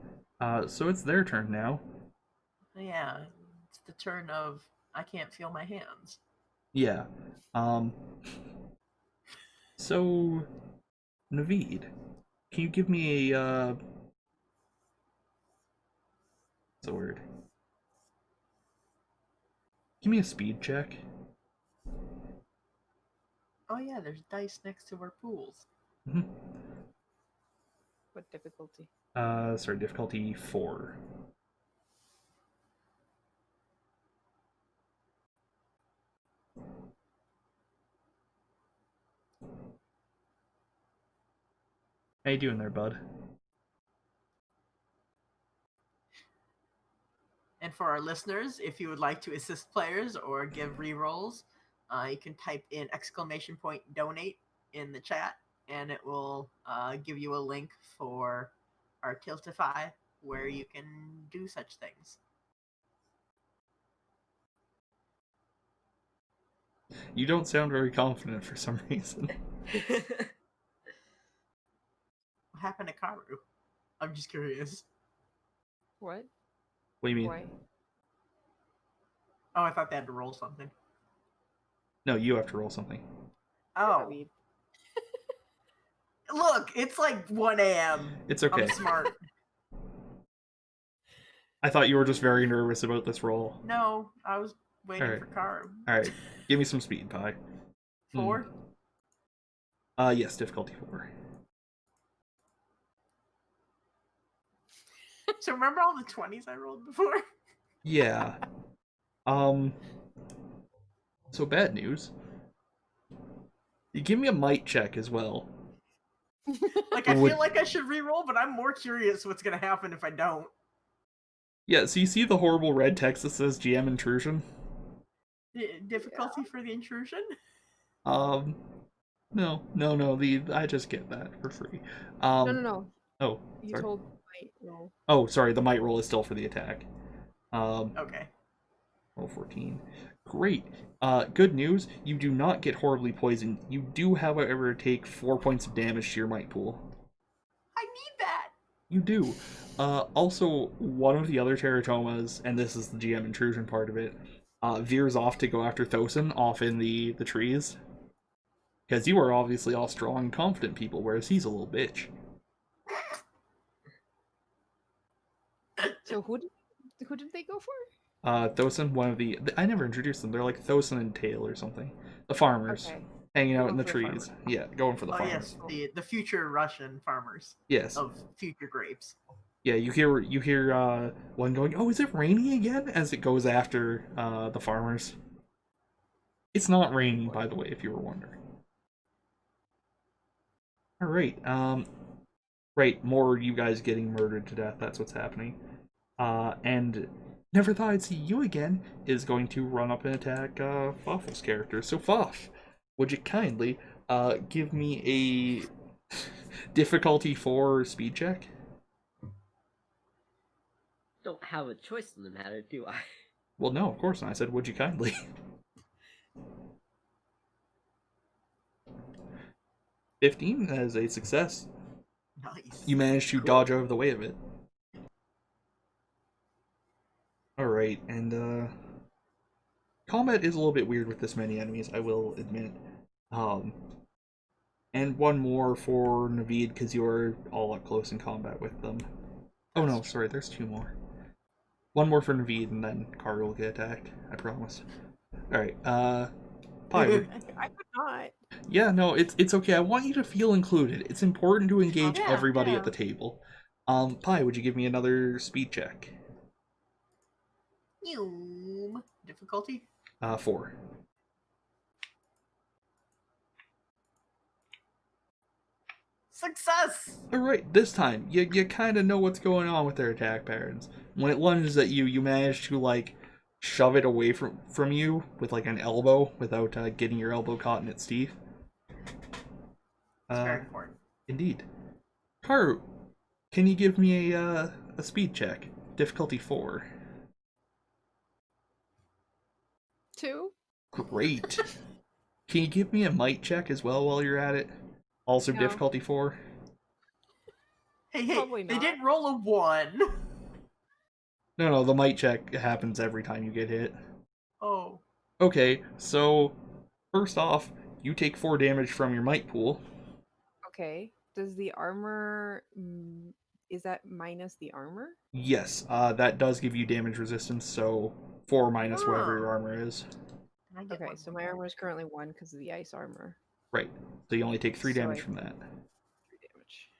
So it's their turn now. Yeah, it's the turn of I can't feel my hands. Yeah. So, Naveed, can you give me a, what's the word? Give me a speed check. Oh yeah, there's dice next to our pools. Mm-hmm. What difficulty? Sorry, difficulty 4. How you doing there, bud? And for our listeners, if you would like to assist players or give rerolls, you can type in !donate in the chat, and it will give you a link for our Tiltify where you can do such things. You don't sound very confident for some reason. What happened to Karu? I'm just curious. What? What do you mean? Why? Oh, I thought they had to roll something. No, you have to roll something. Oh, David. look, it's like 1 a.m. It's okay. I'm smart. I thought you were just very nervous about this roll. No, I was waiting Alright. for Karu. Alright, give me some speed, pie. 4? Yes, difficulty 4. So remember all the 20s I rolled before? Yeah. So bad news. You give me a might check as well. Like, I Would- feel like I should re-roll, but I'm more curious what's gonna happen if I don't. Yeah, so you see the horrible red text that says GM intrusion? Difficulty for the intrusion? No, I just get that for free. No. Oh, You sorry. told might roll. Oh, sorry, the might roll is still for the attack. Okay. Roll 14. Great. Good news, you do not get horribly poisoned. You do, however, take 4 points of damage to your might pool. I need that! You do. Also, one of the other teratomas, and this is the GM intrusion part of it, veers off to go after Thosin off in the trees. Because you are obviously all strong and confident people, whereas he's a little bitch. So who did they go for? Thosin, one of the... I never introduced them. They're like Thosin and Tail or something. The farmers. Okay. Hanging out Going in the for the trees. farmers. Yeah, going for the Oh farmers. yes, the future Russian farmers Yes. of future grapes. Yeah, you hear one going, "Oh, is it raining again?" as it goes after the farmers. It's not raining, by the way, if you were wondering. All right. Right, more you guys getting murdered to death. That's what's happening. And never thought I'd see you again is going to run up and attack Fawful's character. So Fawf, would you kindly give me a difficulty 4 speed check? Don't have a choice in the matter, do I? Well, no, of course not. I said, would you kindly? 15 as a success. Nice. You managed to dodge out of the way of it. Alright, and combat is a little bit weird with this many enemies, I will admit. And one more for Naveed, because you're all up close in combat with them. Oh no, sorry, there's 2 more. One more for Naveed, and then Karga will get attacked, I promise. Alright, Pi, I could not. yeah, no, it's okay. I want you to feel included. It's important to engage Yeah, everybody yeah. at the table. Pi, would you give me another speed check? Difficulty? 4. Success! Alright, this time, you kind of know what's going on with their attack patterns. When it lunges at you, you manage to, like, shove it away from you with, like, an elbow without getting your elbow caught in its teeth. It's very important. Indeed. Karu, can you give me a speed check? Difficulty 4. 2. Great. Can you give me a might check as well while you're at it? Also No. difficulty 4? Hey, Probably they not. did roll a 1. No, the might check happens every time you get hit. Oh. Okay, so first off, you take 4 damage from your might pool. Okay. Does the armor is that minus the armor? Yes, that does give you damage resistance, so 4 minus whatever Oh. your armor is. Can I get Okay, one so more? my armor is currently 1 because of the ice armor. Right, so you only take 3 So damage I- from that. 3 damage.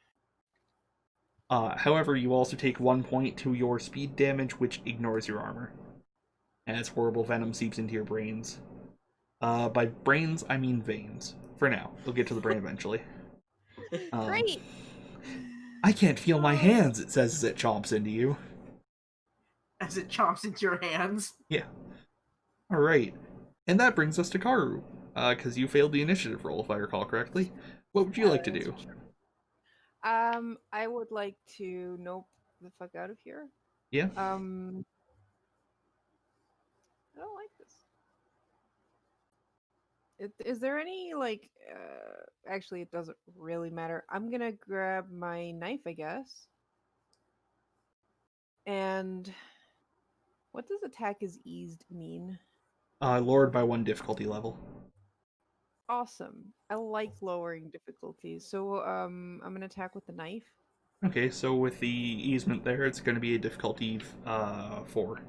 However, you also take 1 point to your speed damage, which ignores your armor. As horrible venom seeps into your brains. By brains, I mean veins. For now. We'll get to the brain eventually. Great. I can't feel my hands, it says as it chomps into you. As it chomps into your hands. Yeah. Alright. And that brings us to Karu. Because you failed the initiative roll, if I recall correctly. What would you like to That's do? for sure. I would like to nope the fuck out of here. Yeah? I don't like this. Is there any like? Actually, it doesn't really matter. I'm gonna grab my knife, I guess. And what does attack is eased mean? Lowered by 1 difficulty level. Awesome. I like lowering difficulties. So I'm gonna attack with the knife. Okay, so with the easement there, it's going to be a difficulty 4.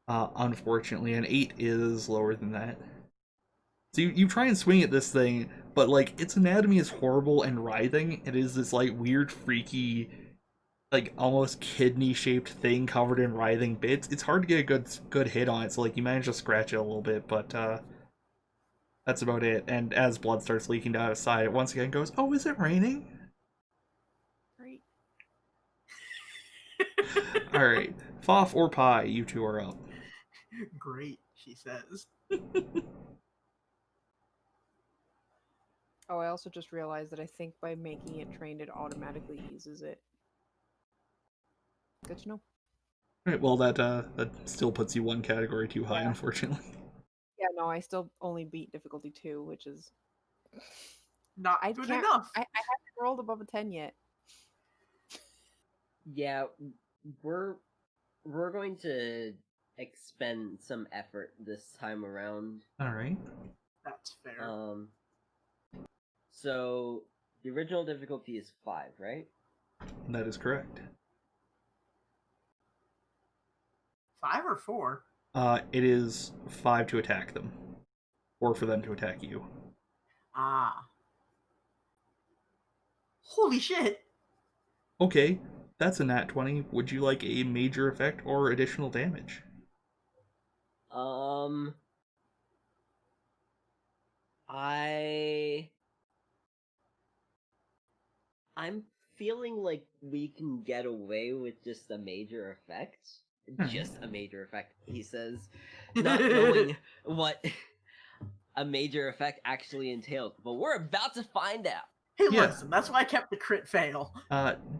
Unfortunately, an 8 is lower than that. So you try and swing at this thing, but like its anatomy is horrible and writhing. It is this like weird, freaky like almost kidney-shaped thing covered in writhing bits. It's hard to get a good hit on it, so like you manage to scratch it a little bit, but that's about it. And as blood starts leaking down its side, it once again goes, "Oh, is it raining?" Great. All right, Foff or Pie, you two are up. Great, she says. Oh, I also just realized that I think by making it trained, it automatically eases it. Good to know. Right, well, that still puts you one category too high, Yeah. unfortunately. Yeah, no, I still only beat difficulty 2, which is Not I good can't. enough. I haven't rolled above a 10 yet. Yeah, we're we're going to expend some effort this time around. All right. That's fair. So the original difficulty is 5, right? That is correct. 5 or 4? It is 5 to attack them, or for them to attack you. Ah. Holy shit! Okay, that's a nat 20. Would you like a major effect or additional damage? I I'm feeling like we can get away with just a major effect. Just a major effect, he says, not knowing what a major effect actually entails. But we're about to find out. Hey, Yeah. listen, that's why I kept the crit fail.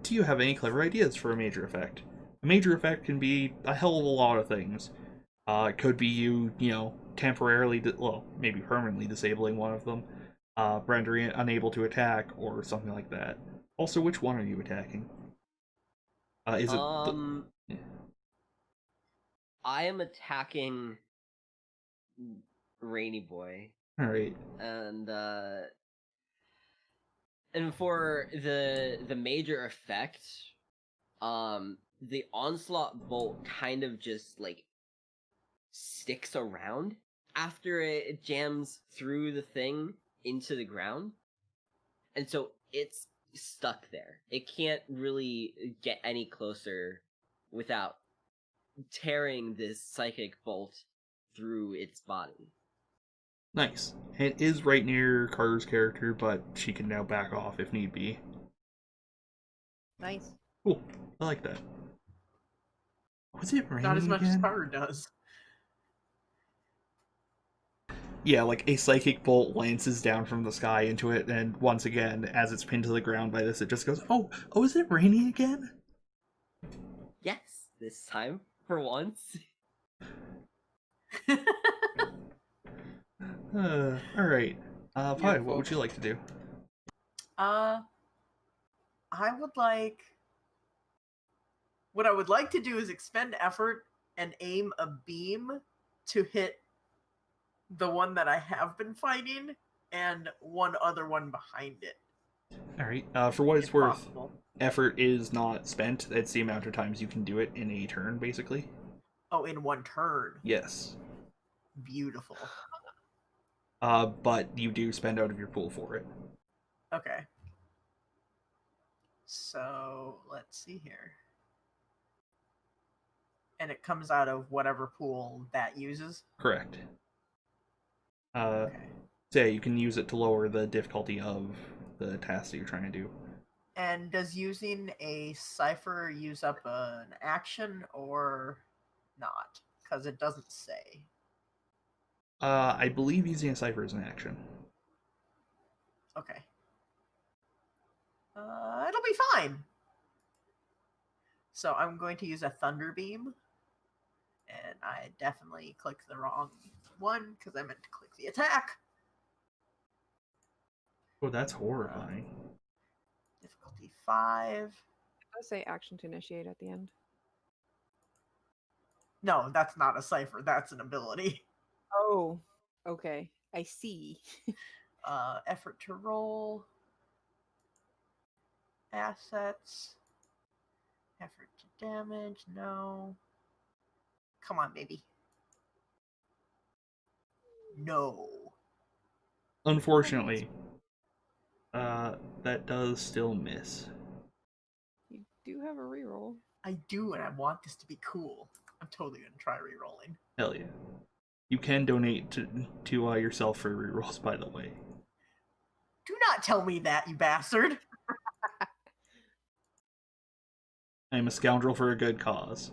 Do you have any clever ideas for a major effect? A major effect can be a hell of a lot of things. It could be you temporarily, well, maybe permanently disabling one of them, rendering it unable to attack, or something like that. Also, which one are you attacking? Is it I am attacking Rainy Boy, all right? and for the major effect, the onslaught bolt kind of just like sticks around after it jams through the thing into the ground, and so it's stuck there. It can't really get any closer without tearing this psychic bolt through its body. Nice. It is right near Carter's character, but she can now back off if need be. Nice. Cool. I like that. Was it raining Not as much as again? Carter does. Yeah, like a psychic bolt lances down from the sky into it, and once again, as it's pinned to the ground by this, it just goes, "Oh, is it raining again?" Yes, this time for once. All right. Pi, what Beautiful. would you like to do? I would like. What I would like to do is expend effort and aim a beam to hit the one that I have been fighting and one other one behind it. All right. For what it's if worth, possible. effort is not spent. It's the amount of times you can do it in a turn, basically. Oh, in one turn. Yes. Beautiful. But you do spend out of your pool for it. Okay. So let's see here. And it comes out of whatever pool that uses. Correct. Okay. So yeah, you can use it to lower the difficulty of the task that you're trying to do. And does using a cipher use up an action or not? Because it doesn't say. I believe using a cipher is an action. Okay. It'll be fine. So I'm going to use a thunder beam. And I definitely clicked the wrong one because I meant to click the attack. Oh, that's horrifying. Difficulty 5. I'll say action to initiate at the end. No, that's not a cipher. That's an ability. Oh, okay. I see. Effort to roll. Assets. Effort to damage. No. Come on, baby. No. Unfortunately, that does still miss. You do have a reroll. I do, and I want this to be cool. I'm totally gonna try rerolling. Hell yeah. You can donate to yourself for rerolls, by the way. Do not tell me that, you bastard. I'm a scoundrel for a good cause.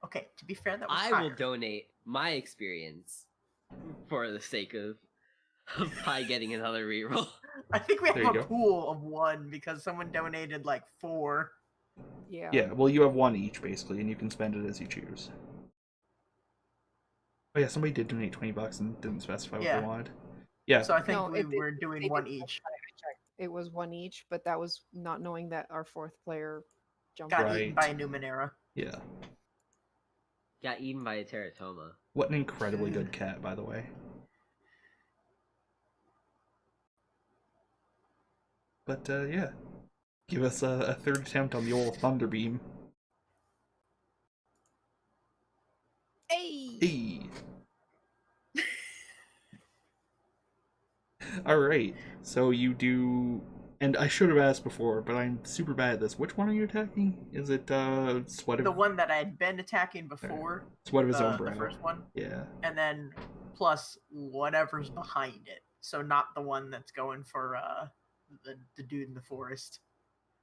Okay, to be fair, that was I higher. will donate my experience for the sake of Pi getting another reroll. I think we There have you a go. pool of 1 because someone donated like 4. Yeah. Yeah, well, you have 1 each, basically, and you can spend it as you choose. Oh yeah, somebody did donate $20 and didn't specify what Yeah. they wanted. Yeah. So I think No, we it- were they doing did 1 specify, each. I checked. It was 1 each, but that was not knowing that our 4th player jumped. Got Right. eaten by a Numenera. Yeah. Got eaten by a teratoma. What an incredibly good cat, by the way. But, yeah. Give us a third attempt on the old Thunder Beam. Hey! Hey! Alright, so you do... And I should have asked before, but I'm super bad at this. Which one are you attacking? Is it, Sweat of... The one that I had been attacking before. Sweat of his own The brow. first one. Yeah. And then plus whatever's behind it. So not the one that's going for the dude in the forest.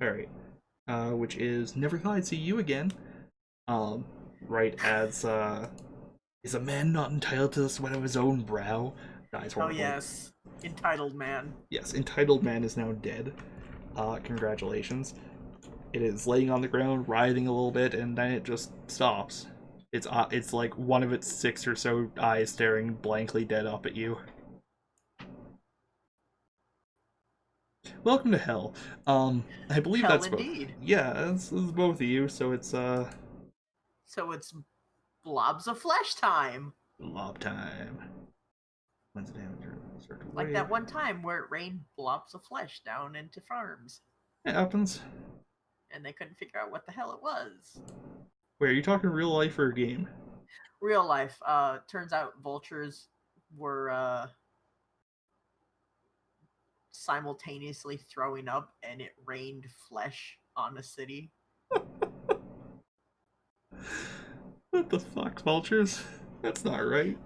Alright. Which is Never Thought I'd See You Again. Right as, is a man not entitled to the sweat of his own brow? Dies Oh horribly. yes. Entitled man. Yes, Entitled Man is now dead. Congratulations. It is laying on the ground, writhing a little bit, and then it just stops. It's like one of its 6 or so eyes staring blankly dead up at you. Welcome to hell. I believe Hell that's indeed. both. Yeah, that's both of you. So it's So it's blobs of flesh time. lob time. When's the damage? Start to Like wave. that one time where it rained blobs of flesh down into farms. It happens. And they couldn't figure out what the hell it was. Wait, are you talking real life or a game? Real life. Turns out vultures were simultaneously throwing up and it rained flesh on the city. What the fuck, vultures? That's not right.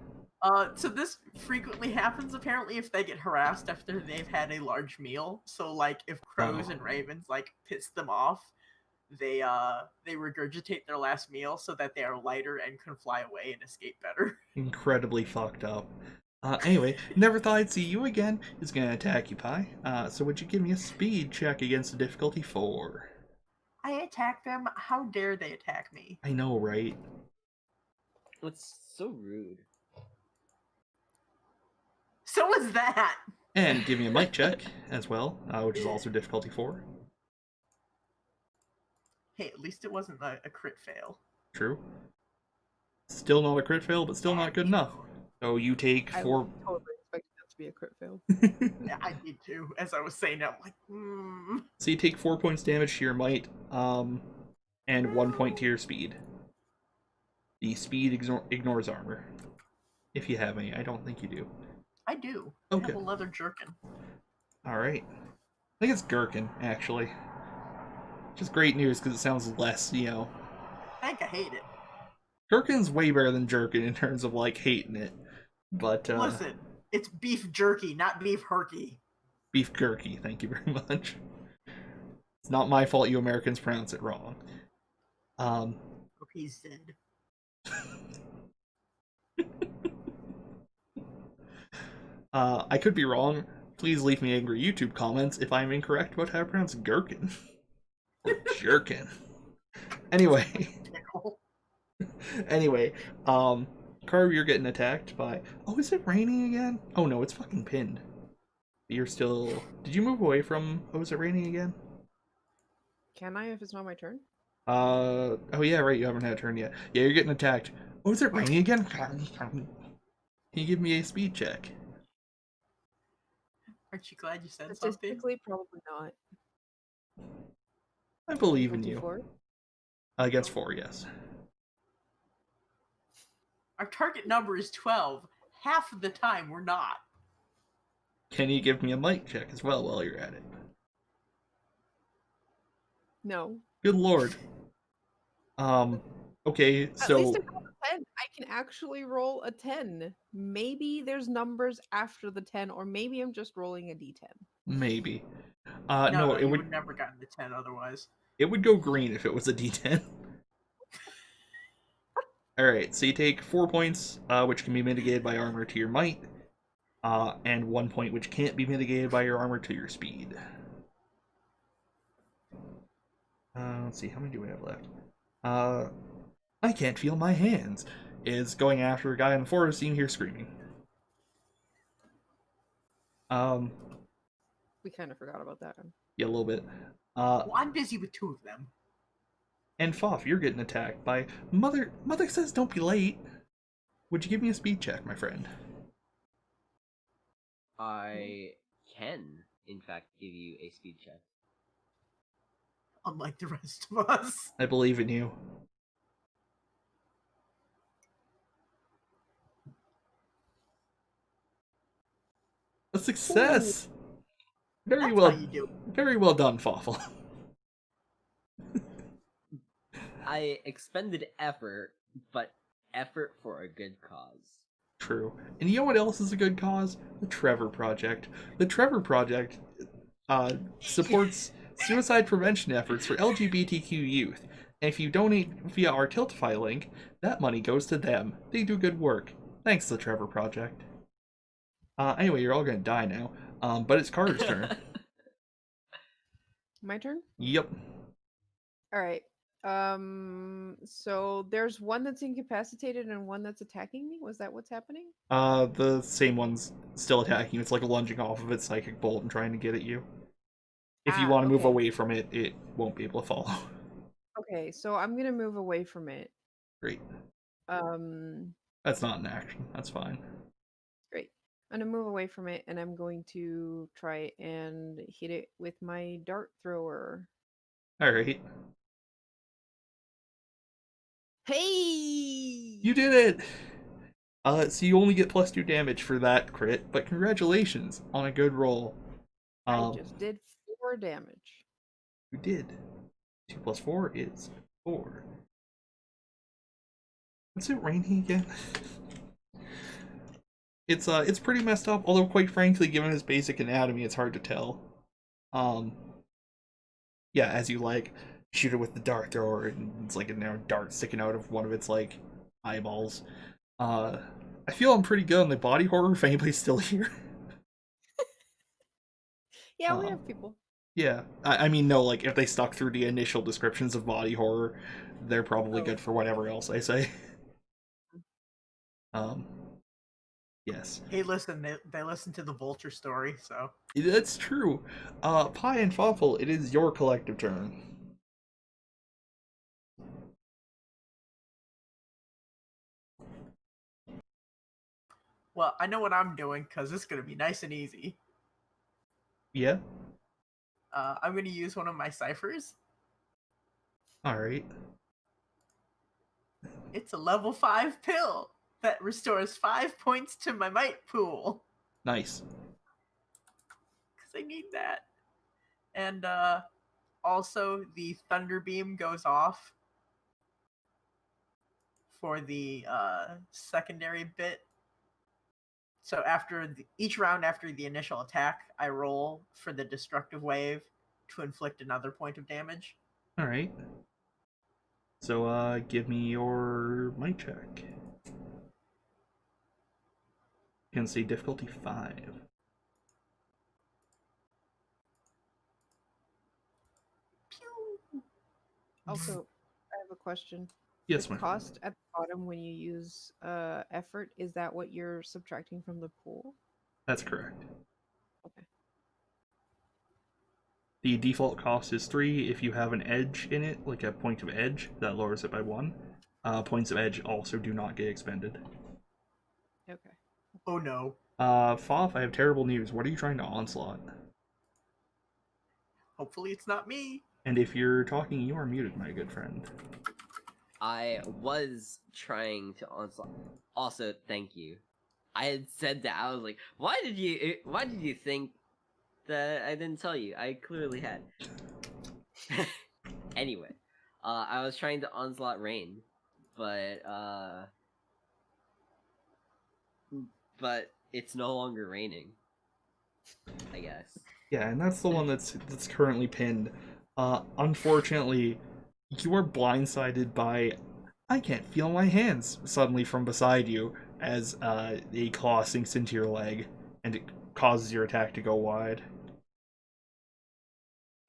So this frequently happens apparently if they get harassed after they've had a large meal. So like if crows and ravens like piss them off, they regurgitate their last meal so that they are lighter and can fly away and escape better. Incredibly fucked up. Anyway, Never Thought I'd See You Again is gonna attack you, Pi. So would you give me a speed check against a difficulty 4? I attack them. How dare they attack me? I know, right? It's so rude. So is that. And give me a might check as well, which is also difficulty 4. Hey, at least it wasn't a crit fail. True. Still not a crit fail, but still not good enough. So you take I 4... totally expected that to be a crit fail. Yeah, I did too. As I was saying, I'm like, So you take 4 points damage to your might, and 1 point to your speed. The speed ignores armor. If you have any, I don't think you do. I do. Okay. I have a leather jerkin. Alright. I think it's Gherkin, actually. Which is great news, because it sounds less, you know... I think I hate it. Gherkin's way better than Jerkin in terms of, like, hating it. But, Listen, it's beef jerky, not beef herky. Beef Gherky, thank you very much. It's not my fault you Americans pronounce it wrong. He's dead. I could be wrong. Please leave me angry YouTube comments if I'm incorrect about how to pronounce Gherkin. Or Jerkin. Anyway. Pickle. Anyway, Carver, you're getting attacked by... Oh, is it raining again? Oh no, it's fucking pinned. You're still... Did you move away from... Oh, is it raining again? Can I if it's not my turn? Oh yeah, right, you haven't had a turn yet. Yeah, you're getting attacked. Oh, is it raining again? Can you give me a speed check? Aren't you glad you said something? Statistically, probably not. I believe in you. 24? Against 4, yes. Our target number is 12. Half of the time, we're not. Can you give me a mic check as well while you're at it? No. Good lord. Okay, At least so I rolled a 10. I can actually roll a 10. Maybe there's numbers after the 10, or maybe I'm just rolling a d10. maybe. No, No, it you would would never gotten the 10 otherwise. go green if it was a D10. All right, so you take 4 points, which can be mitigated by armor to your might, and 1 point which can't be mitigated by your armor to your speed. Let's see, how many do we have left? I can't feel my hands. Is going after a guy in the forest you hear screaming. Um, We kind of forgot about that. yeah, a little bit. Well, I'm busy with 2 of them. And Foff, you're getting attacked by Mother. Mother says don't be late. Would you give me a speed check, my friend? I can, in fact, give you a speed check. Unlike the rest of us. I believe in you. A success. Very That's well. how you do it. Very well done, Foffle. I expended effort, but effort for a good cause. True. And you know what else is a good cause? The Trevor Project. The Trevor Project supports suicide prevention efforts for LGBTQ youth. And if you donate via our Tiltify link, that money goes to them. They do good work. Thanks, the Trevor Project. Anyway, you're all gonna die now. But it's Carter's turn. My turn? Yep. All right. So there's one that's incapacitated and one that's attacking me. Was that what's happening? The same one's still attacking you. It's like lunging off of its psychic bolt and trying to get at you. If you want to move Okay. away from it, it won't be able to follow. Okay, so I'm gonna move away from it. Great. Um, That's not an action. That's fine. Great. I'm gonna move away from it, and I'm going to try and hit it with my dart thrower. Alright. Hey! You did it! So you only get +2 damage for that crit, but congratulations on a good roll. I just did 4 damage. You did. 2 plus 4 is 4. What's it raining again? It's pretty messed up, although quite frankly, given his basic anatomy, it's hard to tell. Yeah, as you like shoot it with the dart thrower, and it's like a dart sticking out of one of its like eyeballs. I feel I'm pretty good on the body horror if anybody's still here. Yeah, we have people. Yeah, I mean, no, like if they stuck through the initial descriptions of body horror, they're probably good for whatever else I say. Yes. Hey, listen, they listened to the Vulture story, so. That's true. Pie and Fawful, it is your collective turn. Well, I know what I'm doing, because it's going to be nice and easy. Yeah? I'm going to use one of my ciphers. Alright. It's a level 5 pill that restores 5 points to my might pool. Nice. Because I need that. And also, the Thunder Beam goes off for the secondary bit. So after each round after the initial attack, I roll for the destructive wave to inflict another point of damage. Alright. So, give me your might check. You can say difficulty 5. Pew! Also, I have a question. Yes, The my cost at the bottom when you use effort, is that what you're subtracting from the pool? That's correct. Okay. The default cost is 3. If you have an edge in it, like a point of edge, that lowers it by 1. Points of edge also do not get expended. Okay. Oh no. Foff, I have terrible news. What are you trying to onslaught? Hopefully it's not me. And if you're talking, you are muted, my good friend. I was trying to onslaught. Also, thank you. I had said that. I was like, why did you think that I didn't tell you? I clearly had. Anyway, I was trying to onslaught rain, but it's no longer raining. I guess. Yeah, and that's the one that's currently pinned. Unfortunately, you are blindsided by I can't feel my hands suddenly from beside you as a claw sinks into your leg and it causes your attack to go wide.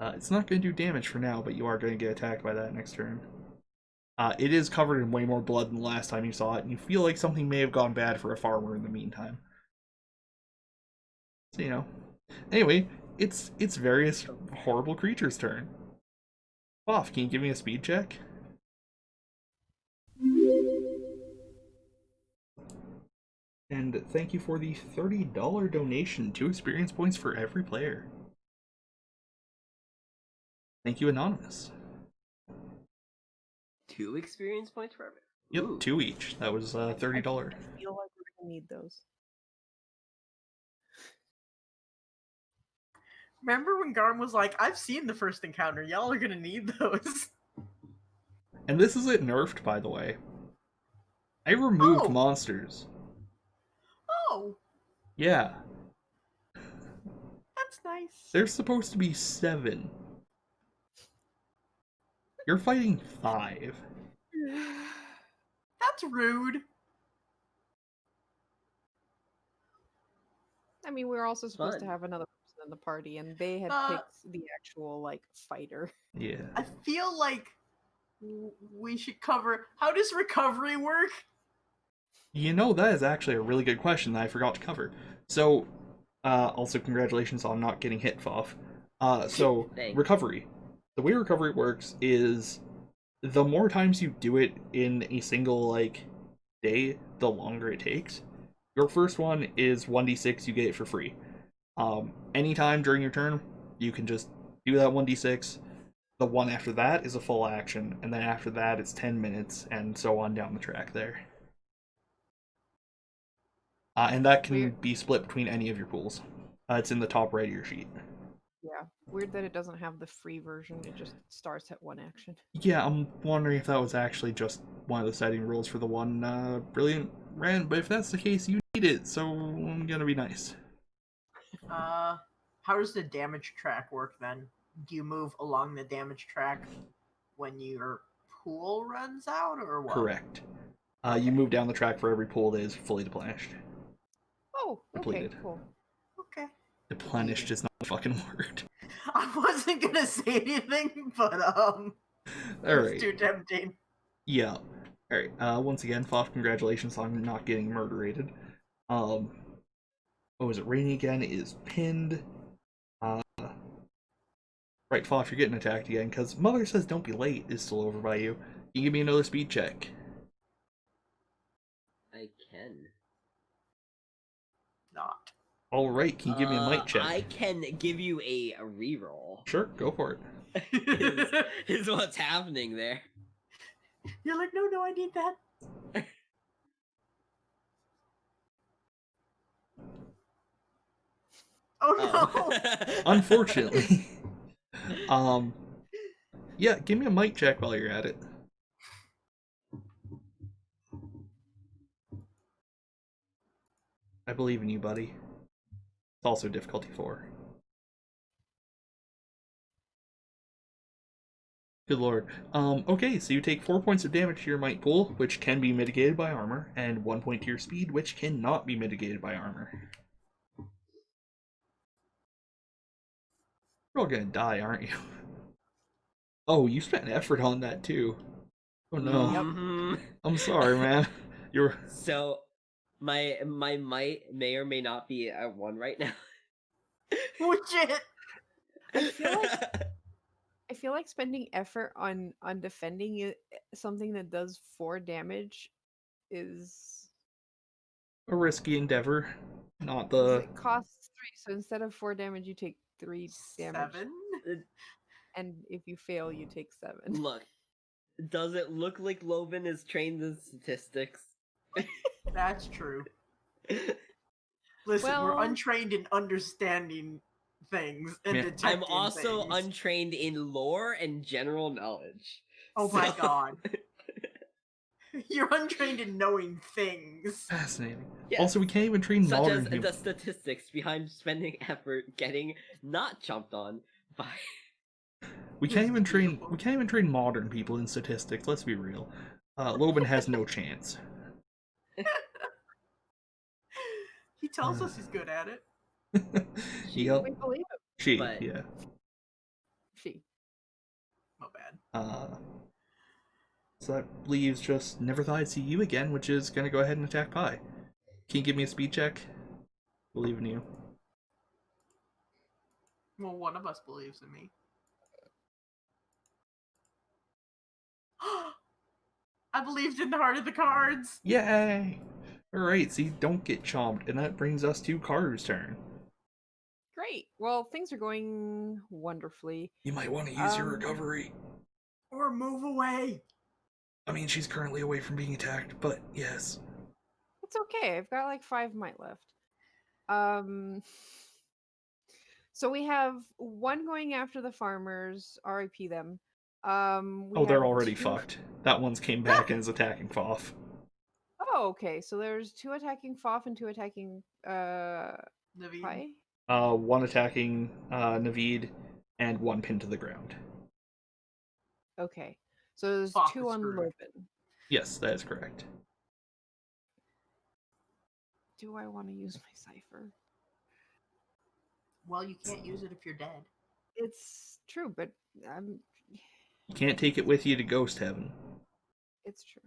It's not going to do damage for now, but you are going to get attacked by that next turn. It is covered in way more blood than the last time you saw it, and you feel like something may have gone bad for a farmer in the meantime. So, you know. Anyway, it's various horrible creatures' turn. Off, can you give me a speed check? And thank you for the $30 donation, 2 experience points for every player. Thank you, Anonymous. 2 experience points for every. Yep, Ooh. 2 each. That was $30. I feel like we're gonna need those. Remember when Garm was like, I've seen the first encounter, y'all are gonna need those. And this isn't nerfed, by the way. I removed monsters. Oh, Yeah. that's nice. There's supposed to be 7. You're fighting 5. That's rude. I mean, we were also supposed to Fun. have another person in the party, and they had picked the actual like fighter. Yeah. I feel like we should cover, how does recovery work? You know, that is actually a really good question that I forgot to cover. So, also congratulations on not getting hit, Foff. So, Thanks. recovery. The way recovery works is the more times you do it in a single, like, day, the longer it takes. Your first one is 1d6, you get it for free. Anytime during your turn, you can just do that 1d6. The one after that is a full action, and then after that it's 10 minutes, and so on down the track there. And that can be split between any of your pools. It's in the top right of your sheet. Yeah, weird that it doesn't have the free version. It just starts at 1 action. Yeah, I'm wondering if that was actually just one of the setting rules for the one brilliant rant, but if that's the case, you need it, so I'm gonna be nice. How does the damage track work then? Do you move along the damage track when your pool runs out, or what? Correct. You move down the track for every pool that is fully replenished. Oh, okay, Depleted. cool. Okay. Replenished is not a fucking word. I wasn't gonna say anything, but Alright. it's too tempting. Yeah. Alright, once again, Foff, congratulations on not getting murderated. Oh, is it raining again? It is pinned. Right, Foff, you're getting attacked again, because Mother Says Don't Be Late is still over by you. You give me another speed check. I can. Not. Alright, can you give me a might check? I can give you a reroll. Sure, go for it. is what's happening there. You're like, no, I need that. Oh no! Unfortunately. Yeah, give me a might check while you're at it. I believe in you, buddy. It's also difficulty 4. Good lord. Okay, so you take 4 points of damage to your might pool, which can be mitigated by armor, and 1 point to your speed, which cannot be mitigated by armor. You're all gonna die, aren't you? Oh, you spent effort on that too. Oh no. Mm-hmm. I'm sorry, man. You're so my might may or may not be at 1 right now. Oh shit! I feel like spending effort on defending it, something that does 4 damage is a risky endeavor. Not the. It costs 3, so instead of 4 damage, you take 3 damage. 7? And if you fail, you take 7. Look, does it look like Loven is trained in statistics? That's true. Listen, we're untrained in understanding things and Yeah. detecting I'm also things. untrained in lore and general knowledge. Oh my So- god. You're untrained in knowing things. Fascinating. Yes. Also, we can't even train Such modern as the humans. statistics behind spending effort getting not jumped on by. We This can't is even train. beautiful. We can't even train modern people in statistics. Let's be real. Loban has no chance. He tells us he's good at it. Yep. We believe him. She. But- Yeah. She. My bad. So that leaves just never thought I'd see you again, which is gonna go ahead and attack Pi. Can you give me a speed check? Believe in you. Well, one of us believes in me. I believed in the heart of the cards. Yay! Alright, see, don't get chomped, and that brings us to Karu's turn. Great. Well, things are going wonderfully. You might want to use your Um, recovery. Or move away. I mean, she's currently away from being attacked, but yes. It's okay. I've got like 5 might left. So we have one going after the farmers. RIP them. We They're have already 2 fucked. That one's came back and is attacking Foff. Oh, okay. So there's 2 attacking Foff and 2 attacking Naveed. Pi. One attacking Naveed, and one pinned to the ground. Okay. So there's Foff 2 is on screwed. Loban. Yes, that is correct. Do I want to use my cipher? Well, you can't use it if you're dead. It's true, but You can't take it with you to Ghost Heaven. it's true.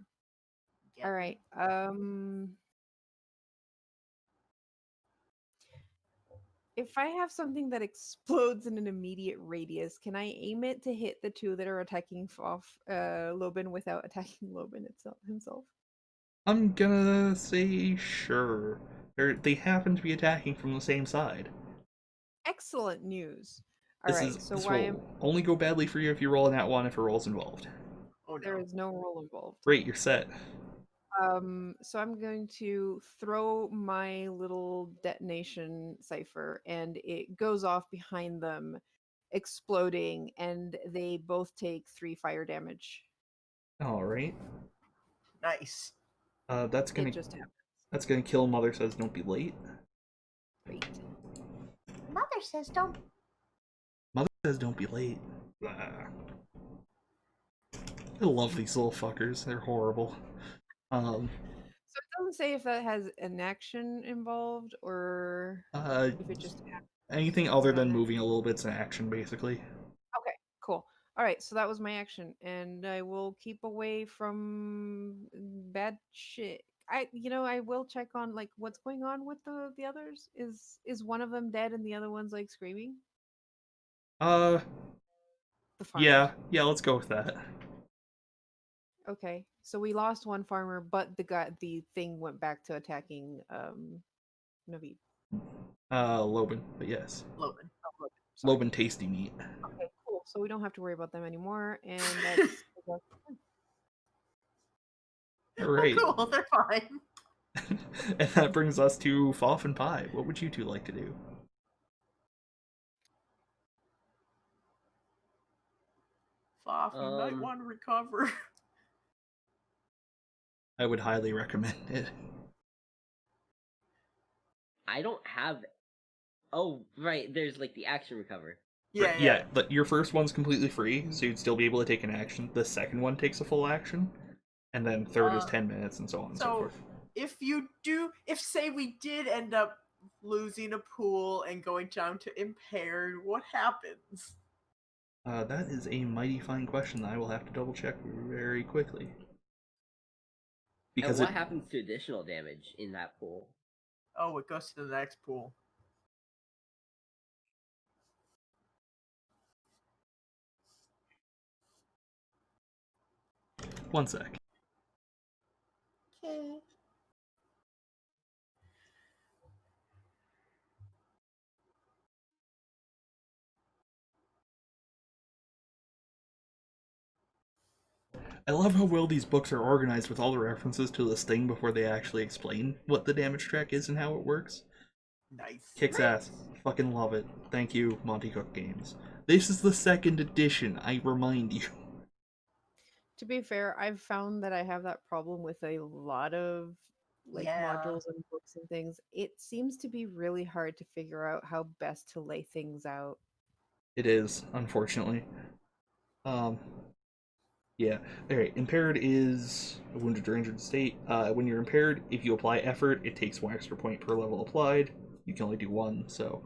Get All me? right. If I have something that explodes in an immediate radius, can I aim it to hit the 2 that are attacking Loban without attacking Loban himself? I'm gonna say sure. They happen to be attacking from the same side. Excellent news. All right. So This why will only go badly for you if you roll a nat 1 if a roll's involved. Oh no. there is no roll involved. Great, you're set. So I'm going to throw my little detonation cipher, and it goes off behind them, exploding, and they both take 3 fire damage. Alright. Nice. That's gonna It just happened. That's gonna kill Mother Says Don't Be Late. Great. Mother says don't. Mother Says Don't Be Late. Blah. I love these little fuckers. They're horrible. So it doesn't say if that has an action involved or if it just happens. Anything other than moving a little bit's an action, basically. Okay, cool. All right, so that was my action, and I will keep away from bad shit. I will check on like what's going on with the others. Is one of them dead and the other one's like screaming? The farmers. Yeah, let's go with that. Okay, so we lost one farmer, but the thing went back to attacking Naveed. Loban, but yes. Loban. Oh, sorry. Loban tasty meat. Okay, cool. So we don't have to worry about them anymore, and that's Alright. Cool, they're fine. And that brings us to Foff and Pi. What would you two like to do? Foff, you might want to recover. I would highly recommend it. I don't have. Oh, right. There's like the action recover. Yeah. But your first one's completely free, so you'd still be able to take an action. The second one takes a full action, and then third is 10 minutes, and so on and so forth. If say we did end up losing a pool and going down to impaired, what happens? That is a mighty fine question that I will have to double check very quickly. And what happens to additional damage in that pool? Oh, it goes to the next pool. One sec. Okay. I love how well these books are organized with all the references to this thing before they actually explain what the damage track is and how it works. Nice. Kicks ass. Fucking love it. Thank you, Monty Cook Games. This is the second edition, I remind you. To be fair, I've found that I have that problem with a lot of like Yeah. modules and books and things. It seems to be really hard to figure out how best to lay things out. It is, unfortunately. Um, yeah. Alright, impaired is a wounded or injured state. When you're impaired, if you apply effort, it takes 1 extra point per level applied. You can only do 1, so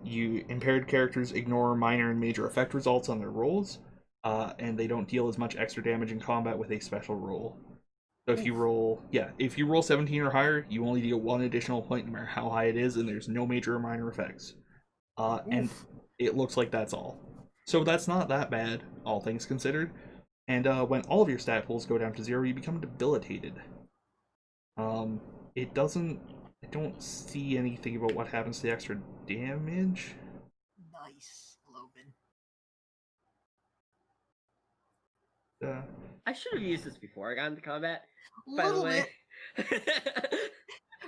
you impaired characters ignore minor and major effect results on their rolls, and they don't deal as much extra damage in combat with a special roll. So if you Oof. roll, if you roll 17 or higher, you only deal 1 additional point no matter how high it is, and there's no major or minor effects. And Oof. it looks like that's all. So that's not that bad, all things considered. And when all of your stat pools go down to 0, you become debilitated. It doesn't. I don't see anything about what happens to the extra damage. Nice, Loban. I should have used this before I got into combat. By the Little way. bit.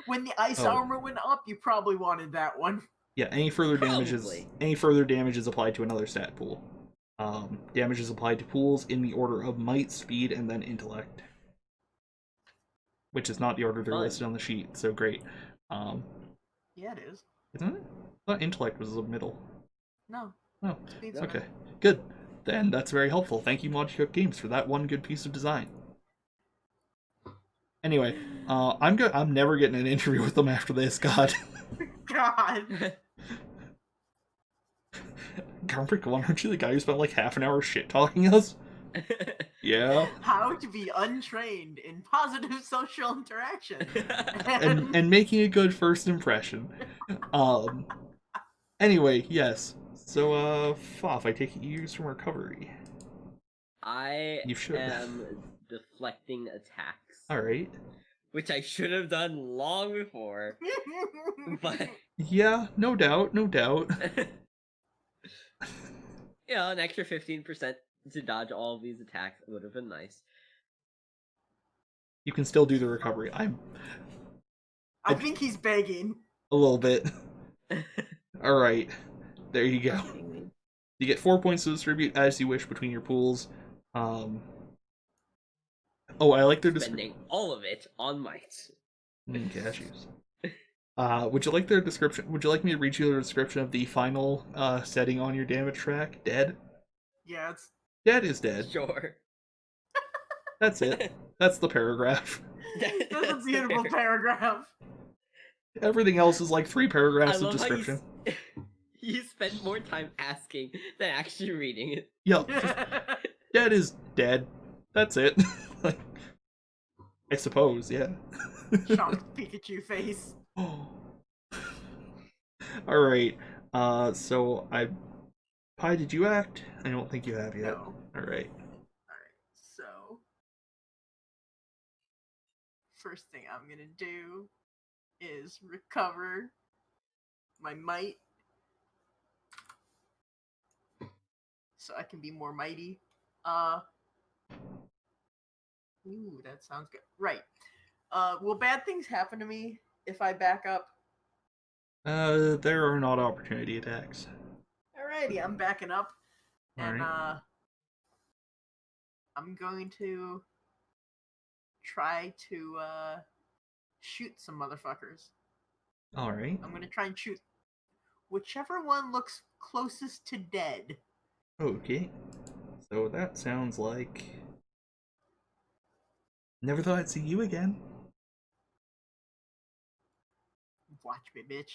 When the ice Oh. armor went up, you probably wanted that one. Yeah, any further damage is applied to another stat pool. Damage is applied to pools in the order of might, speed, and then intellect, which is not the order they're Fun. listed on the sheet. So great. Yeah, it is. Isn't it? I thought intellect was the middle. No. Oh, Speed's okay, fine. good. Then that's very helpful. Thank you, Monty Cook Games, for that one good piece of design. Anyway, I'm never getting an interview with them after this. God. God. Garmprick, aren't you the guy who spent like half an hour shit talking us? Yeah. How to be untrained in positive social interaction. And making a good first impression. Anyway, yes. So Foff, I take it you used from recovery. I You should. am deflecting attacks. Alright. Which I should have done long before. But Yeah, no doubt, no doubt. you know, an extra 15% to dodge all of these attacks would have been nice. You can still do the recovery. I think he's begging. A little bit. Alright. There you go. You get 4 points to distribute as you wish between your pools. Oh, I like their Spending all of it on might. Cashews. Would you like their description? Would you like me to read you the description of the final setting on your damage track? Dead? Yeah, it's Dead is dead. Sure. That's it. That's the paragraph. that's a beautiful paragraph. Everything else is like 3 I paragraphs of love description. how you spend more time asking than actually reading it. Yeah, dead is dead. That's it. Like, I suppose, yeah. Shocked Pikachu face. Alright. So Pi, did you act? I don't think you have yet. No. Alright. So, first thing I'm gonna do is recover my might so I can be more mighty. Ooh, that sounds good. Right. Will bad things happen to me if I back up? There are not opportunity attacks. Alrighty, I'm backing up. And Alright. I'm going to try to shoot some motherfuckers. Alright. I'm gonna try and shoot whichever one looks closest to dead. Okay. So that sounds like... Never thought I'd see you again. Watch me, bitch.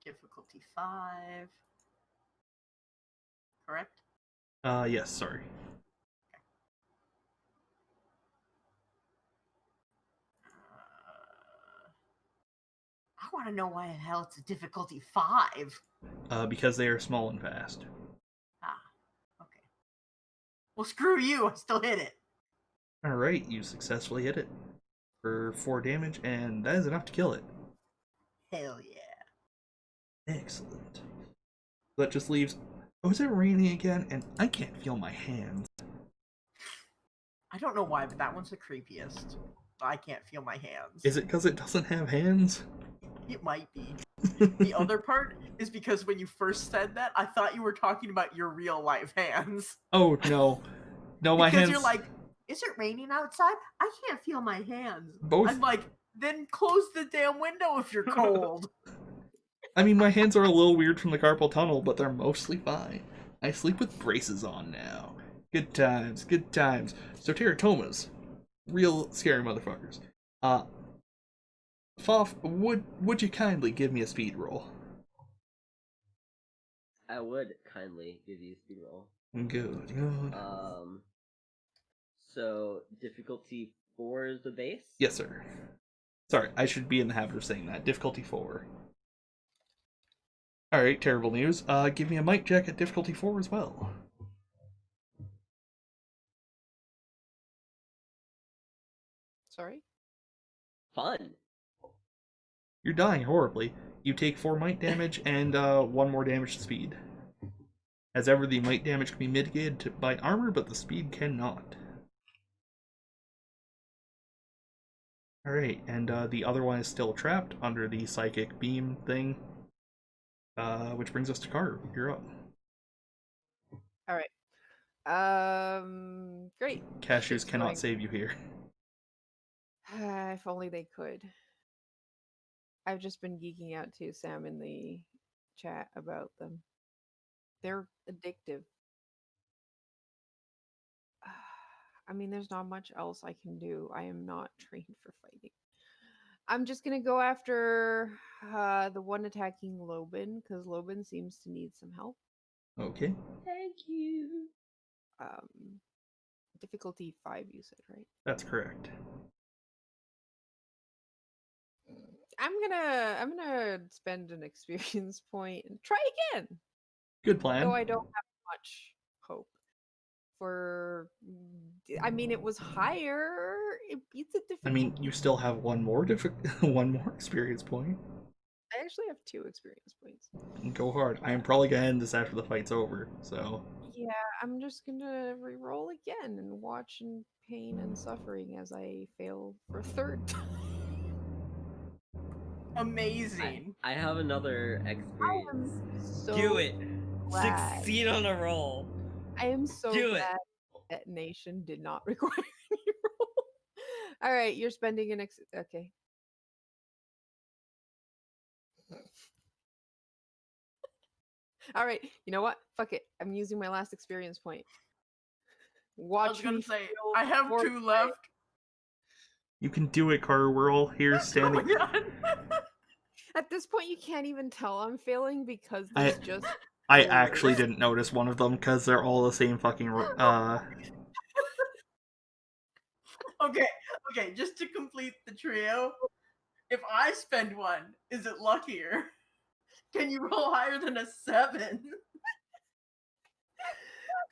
Difficulty 5. Correct? Yes, sorry. I want to know why the hell it's a difficulty 5. Because they are small and fast. Ah, okay. Well, screw you. I still hit it. Alright, you successfully hit it for 4 damage, and that is enough to kill it. Hell yeah. Excellent. That just leaves... Oh, is it raining again? And I can't feel my hands. I don't know why, but that one's the creepiest. I can't feel my hands. Is it because it doesn't have hands? It might be. The other part is because when you first said that, I thought you were talking about your real life hands. Oh, no. No, my Because hands... you're like, is it raining outside? I can't feel my hands. Both. I'm like, then close the damn window if you're cold. I mean, my hands are a little weird from the carpal tunnel, but they're mostly fine. I sleep with braces on now. Good times, good times. So teratomas, real scary motherfuckers. Foff, would you kindly give me a speed roll? I would kindly give you a speed roll. Good, good. So difficulty 4 is the base? Yes, sir. Sorry, I should be in the habit of saying that. Difficulty 4. Alright, terrible news. Give me a mic check at difficulty 4 as well. Sorry? Fun. You're dying horribly. You take 4 might damage and 1 more damage to speed. As ever, the might damage can be mitigated by armor, but the speed cannot. Alright, and the other one is still trapped under the psychic beam thing. Which brings us to Karu. You're up. Alright. Great. Cashews Shit's cannot going. save you here. If only they could. I've just been geeking out to Sam in the chat about them. They're addictive. I mean, there's not much else I can do. I am not trained for fighting. I'm just gonna go after the one attacking Loban, because Loban seems to need some help. Okay. Thank you. Difficulty 5, you said, right? That's correct. I'm gonna spend an experience point and try again. Good plan. Though I don't have much hope. I mean, it was higher. It beats a difficulty. I mean, you still have one more experience point. I actually have 2 experience points. Go hard. I am probably gonna end this after the fight's over, so... Yeah, I'm just gonna re-roll again and watch in pain and suffering as I fail for a 3rd time. Amazing. I have another experience. So Do it. glad. Succeed on a roll. I am so Do glad that nation did not require any roll. All right, you're spending an okay. All right, you know what? Fuck it. I'm using my last experience point. Watch I was gonna me say, feel I have fortunate. 2 left. You can do it, Karu. We're all here Oh standing... my god. At this point, you can't even tell I'm failing because there's just. I actually didn't notice one of them because they're all the same fucking... Okay, just to complete the trio, if I spend 1, is it luckier? Can you roll higher than a 7?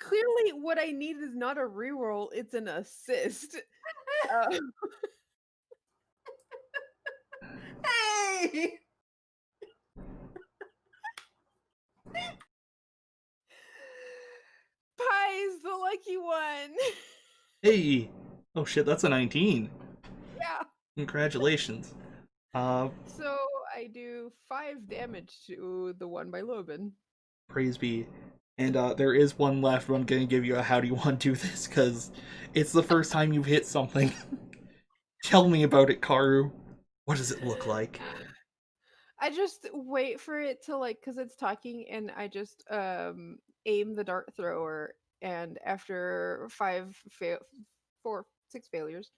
Clearly, what I need is not a reroll; it's an assist. Hey! Pie's the lucky one. Hey! Oh shit, that's a 19. Yeah. Congratulations. So I do 5 damage to the one by Loban. Praise be. And there is one left. I'm gonna give you a how do you want to do this, because it's the first time you've hit something. Tell me about it, Karu. What does it look like? I just wait for it to because it's talking, and I just aim the dart thrower, and after 6 failures,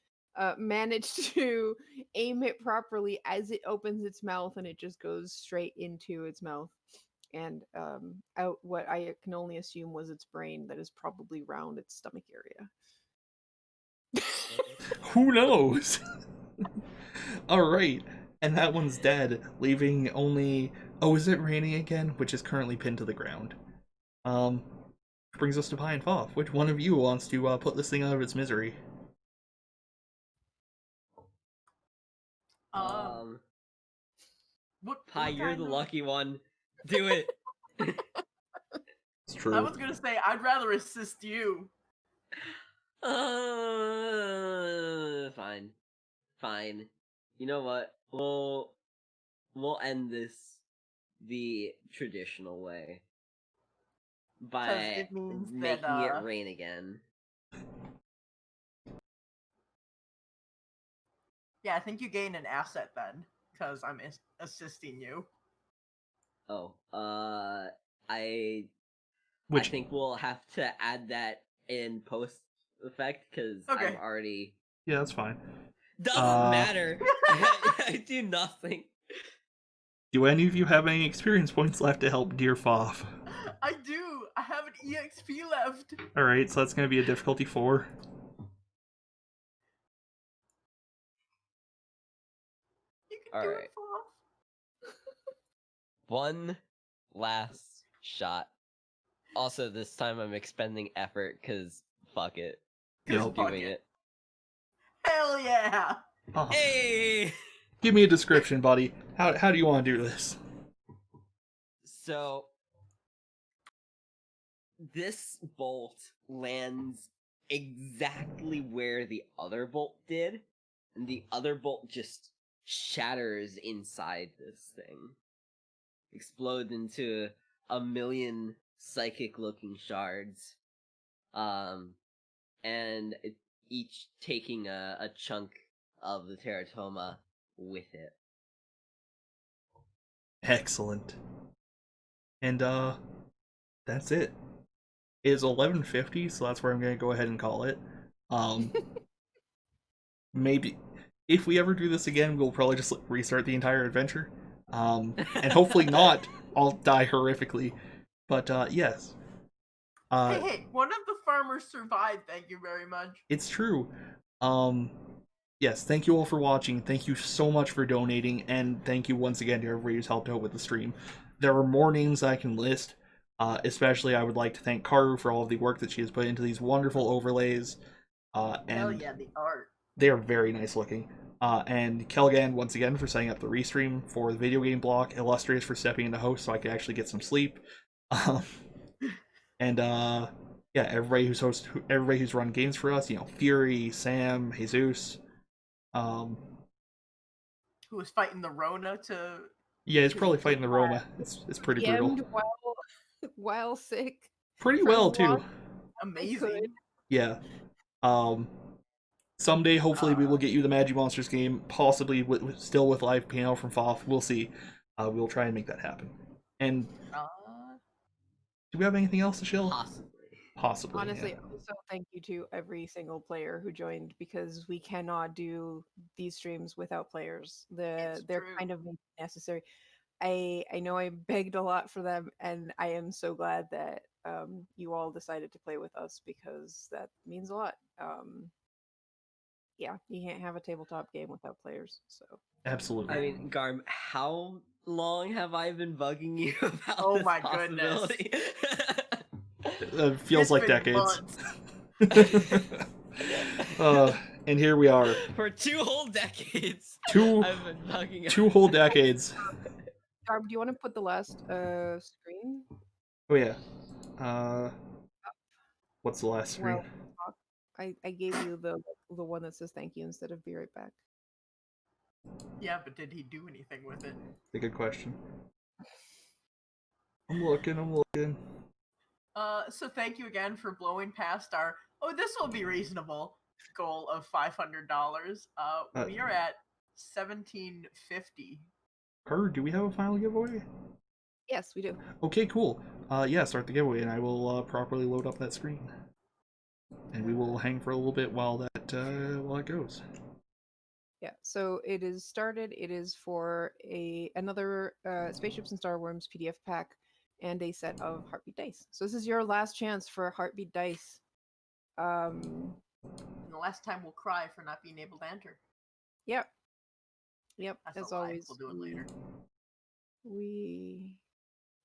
manage to aim it properly as it opens its mouth, and it just goes straight into its mouth. And out what I can only assume was its brain that is probably round its stomach area. Who knows? Alright, and that one's dead, leaving only... Oh, is it raining again? Which is currently pinned to the ground. Brings us to Pie and Foff. Which one of you wants to put this thing out of its misery? Pie, you're the lucky one. Do it. It's true. I was gonna say, I'd rather assist you. Fine. fine. You know what? We'll end this the traditional way by it means that, making it rain again. Yeah, I think you gain an asset then, because I'm assisting you. Oh, I Which think we'll have to add that in post effect because Okay. I'm already yeah, that's fine. doesn't matter. I do nothing. Do any of you have any experience points left to help dear Foff? I do. I have an EXP left. All right, so that's going to be a difficulty 4. You can do Alright. it, Foff. One last shot. Also, this time I'm expending effort because fuck it. Because Yep. fuck Doing it. Hell yeah! Oh, Hey! give me a description, buddy. How do you want to do this? So, this bolt lands exactly where the other bolt did, and the other bolt just shatters inside this thing. Explodes into a million psychic-looking shards. And each taking a chunk of the teratoma with it. Excellent. And that's it. It is 11:50, so that's where I'm going to go ahead and call it. Maybe if we ever do this again, we'll probably just restart the entire adventure. And hopefully not I'll die horrifically. But yes. Hey, one of the farmers survived, thank you very much. It's true. Yes, thank you all for watching. Thank you so much for donating, and thank you once again to everybody who's helped out with the stream. There are more names I can list. Especially, I would like to thank Karu for all of the work that she has put into these wonderful overlays. Hell And yeah, the art. they are very nice looking. And Kelgan, once again, for setting up the restream for the video game block. Illustrious for stepping into host so I could actually get some sleep. And yeah, everybody who's run games for us. Fury, Sam, Jesus. Who was fighting the Rona to... Yeah, it's probably fighting the Roma. It's pretty brutal. DM'd while sick. Pretty for well as long too. Amazing. Yeah. Someday, hopefully, we will get you the Magi Monsters game, possibly still with live piano from Foff. We'll see. We'll try and make that happen. And do we have anything else to shill? Possibly. Honestly, yeah. also thank you to every single player who joined because we cannot do these streams without players. They're true. kind of necessary. I know I begged a lot for them, and I am so glad that you all decided to play with us because that means a lot. Yeah, you can't have a tabletop game without players. So Absolutely. I mean, Garm, how long have I been bugging you about Oh this my possibility? It feels It's like been decades. months. And here we are. For 2 whole decades. Two I've been bugging 2 whole decades. Garb, do you want to put the last screen? Oh yeah. What's the last screen? Well, I gave you the one that says thank you instead of be right back. Yeah, but did he do anything with it? It's a good question. I'm looking. So thank you again for blowing past our, this will be reasonable, goal of $500. We are at $1,750. Carter, do we have a final giveaway? Yes, we do. Okay, cool. Yeah, start the giveaway, and I will properly load up that screen. And we will hang for a little bit while it goes. Yeah, so it is started. It is for another Spaceships and Star Worms PDF pack and a set of Heartbeat dice. So this is your last chance for Heartbeat dice. And the last time we'll cry for not being able to enter. Yep, That's as a lie. always. We'll do it later. We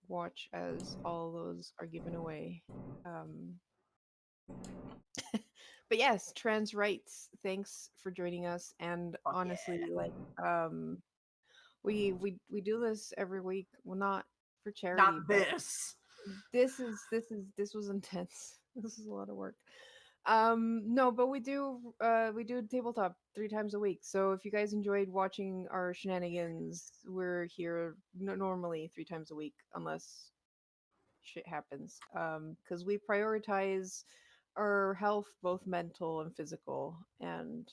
watch as all those are given away. But yes, trans rights, thanks for joining us. And Fuck honestly, yeah. we do this every week. Well, not for charity. Not this. This was intense. This is a lot of work. No, but we do tabletop 3 times a week. So if you guys enjoyed watching our shenanigans, we're here normally 3 times a week, unless shit happens. Because we prioritize our health, both mental and physical, and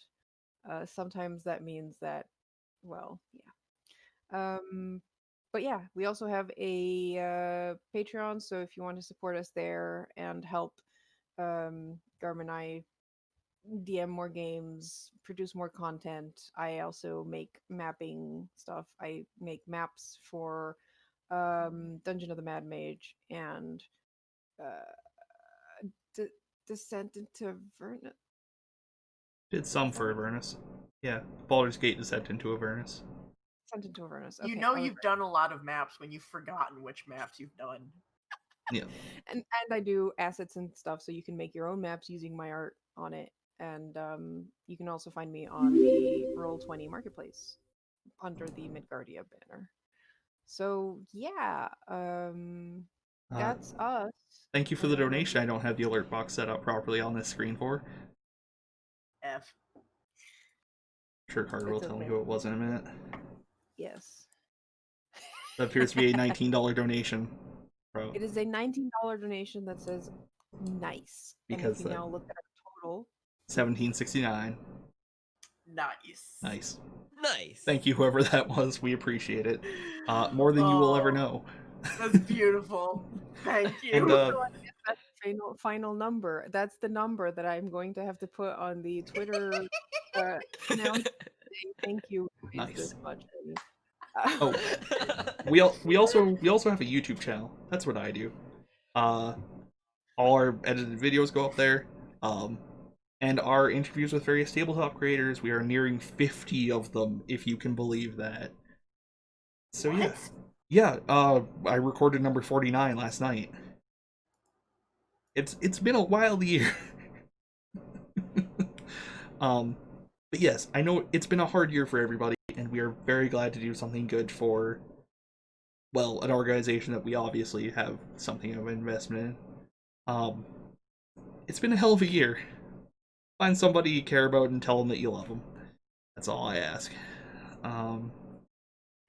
sometimes that means that, well, yeah. But yeah, we also have a Patreon. So if you want to support us there and help Garm and I DM more games, produce more content. I also make mapping stuff. I make maps for Dungeon of the Mad Mage and D- Descent into Avernus. Did some for Avernus. Yeah, Baldur's Gate Descent into Avernus. Descent into Avernus. You Okay, know I was you've done a lot of maps when you've forgotten which maps you've done. Yeah. and I do assets and stuff, so you can make your own maps using my art on it. And you can also find me on the Roll20 marketplace under the Midgardia banner. So yeah, that's us. Thank you for the donation. I don't have the alert box set up properly on this screen for. F. I'm sure Carter will It's tell me okay. who it was in a minute. Yes. That appears to be a $19 donation. Bro. It is a $19 donation that says nice. Because and if you now look at our total, $17.69. Nice. Nice. Nice. Thank you, whoever that was. We appreciate it. More than you will ever know. That's beautiful. Thank you. And that's the final number. That's the number that I'm going to have to put on the Twitter announcement. Thank you. Raised Nice. this much. Oh, we also have a YouTube channel. That's what I do. All our edited videos go up there. And our interviews with various tabletop creators. We are nearing 50 of them, if you can believe that. So What? yeah. I recorded number 49 last night. It's been a wild year. But yes, I know it's been a hard year for everybody, and we are very glad to do something good for, well, an organization that we obviously have something of an investment in. It's been a hell of a year. Find somebody you care about and tell them that you love them. That's all I ask. And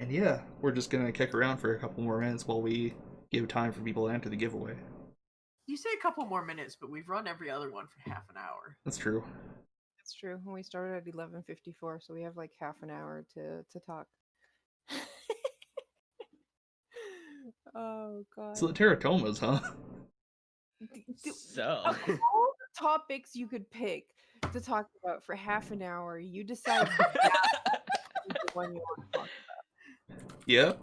yeah, we're just gonna kick around for a couple more minutes while we give time for people to enter the giveaway. You say a couple more minutes, but we've run every other one for half an hour. That's true. That's true. We started at 11:54, so we have like half an hour to talk. Oh god. So the teratomas, huh? So. Of all the topics you could pick to talk about for half an hour, you decide that is the one you want to talk about. Yeah.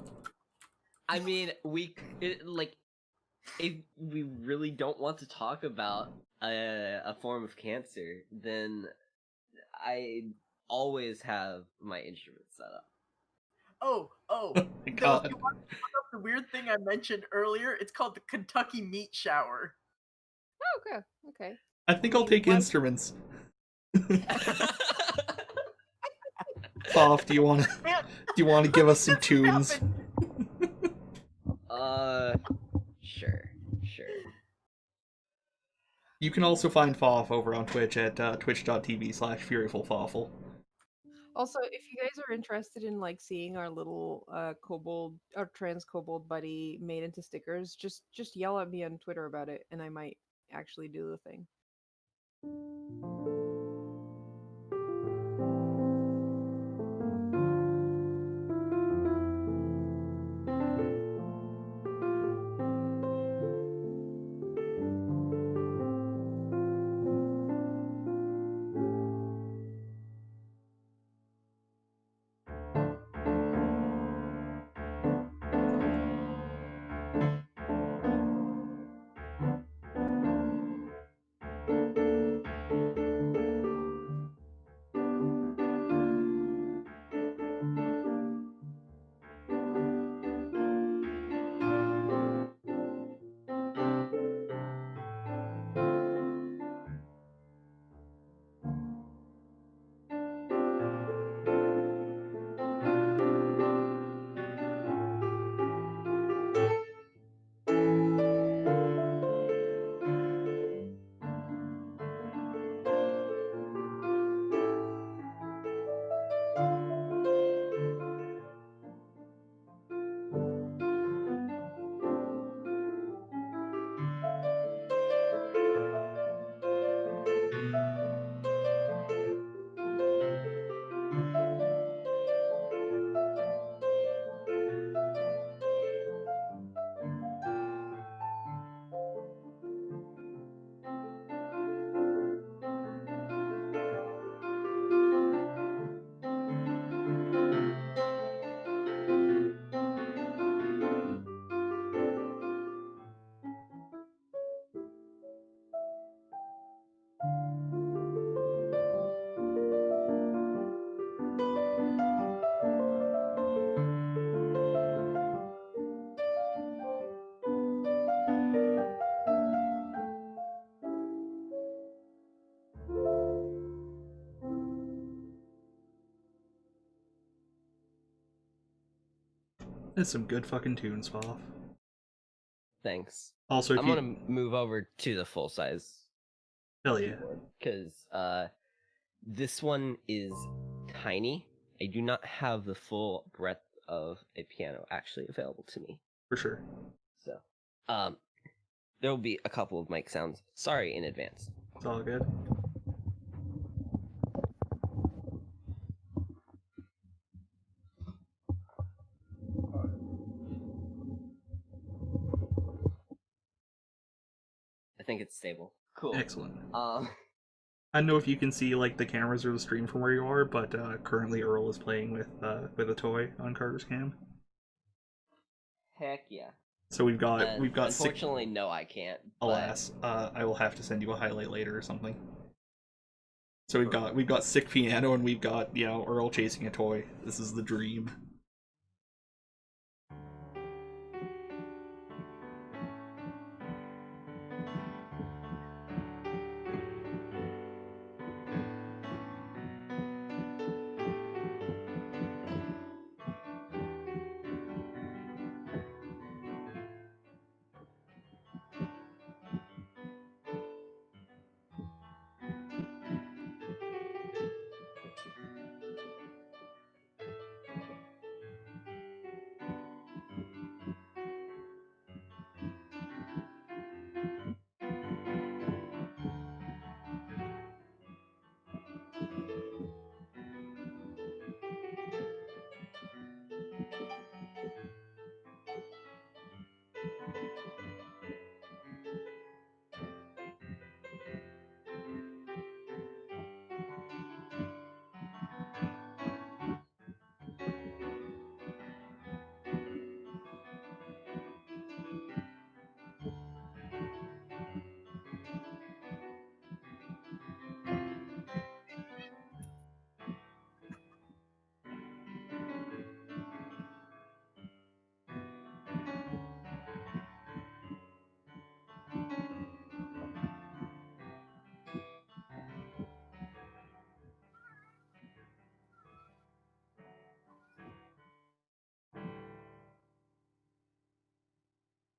I mean, if we really don't want to talk about a form of cancer, then I always have my instrument set up. Oh, Oh my Though, god. if you want to look up the weird thing I mentioned earlier, it's called the Kentucky Meat Shower. Oh, okay. Okay. I think I'll take instruments. Pop, do you want to give us some tunes? Sure. You can also find Foff over on Twitch at twitch.tv/furyfulfawful. Also, if you guys are interested in like seeing our little kobold or trans kobold buddy made into stickers, just yell at me on Twitter about it, and I might actually do the thing. There's some good fucking tunes, Pop. Thanks. Also, if I'm you... gonna move over to the full size Hell yeah. because this one is tiny. I do not have the full breadth of a piano actually available to me. For sure. So, there will be a couple of mic sounds. Sorry in advance. It's all good. I think it's stable. Cool. Excellent. Um, I don't know if you can see like the cameras or the stream from where you are, but currently Earl is playing with a toy on Carter's cam. heck yeah. So we've got unfortunately, no, I can't. Alas, I will have to send you a highlight later or something. So we've got sick piano and we've got Earl chasing a toy. This is the dream.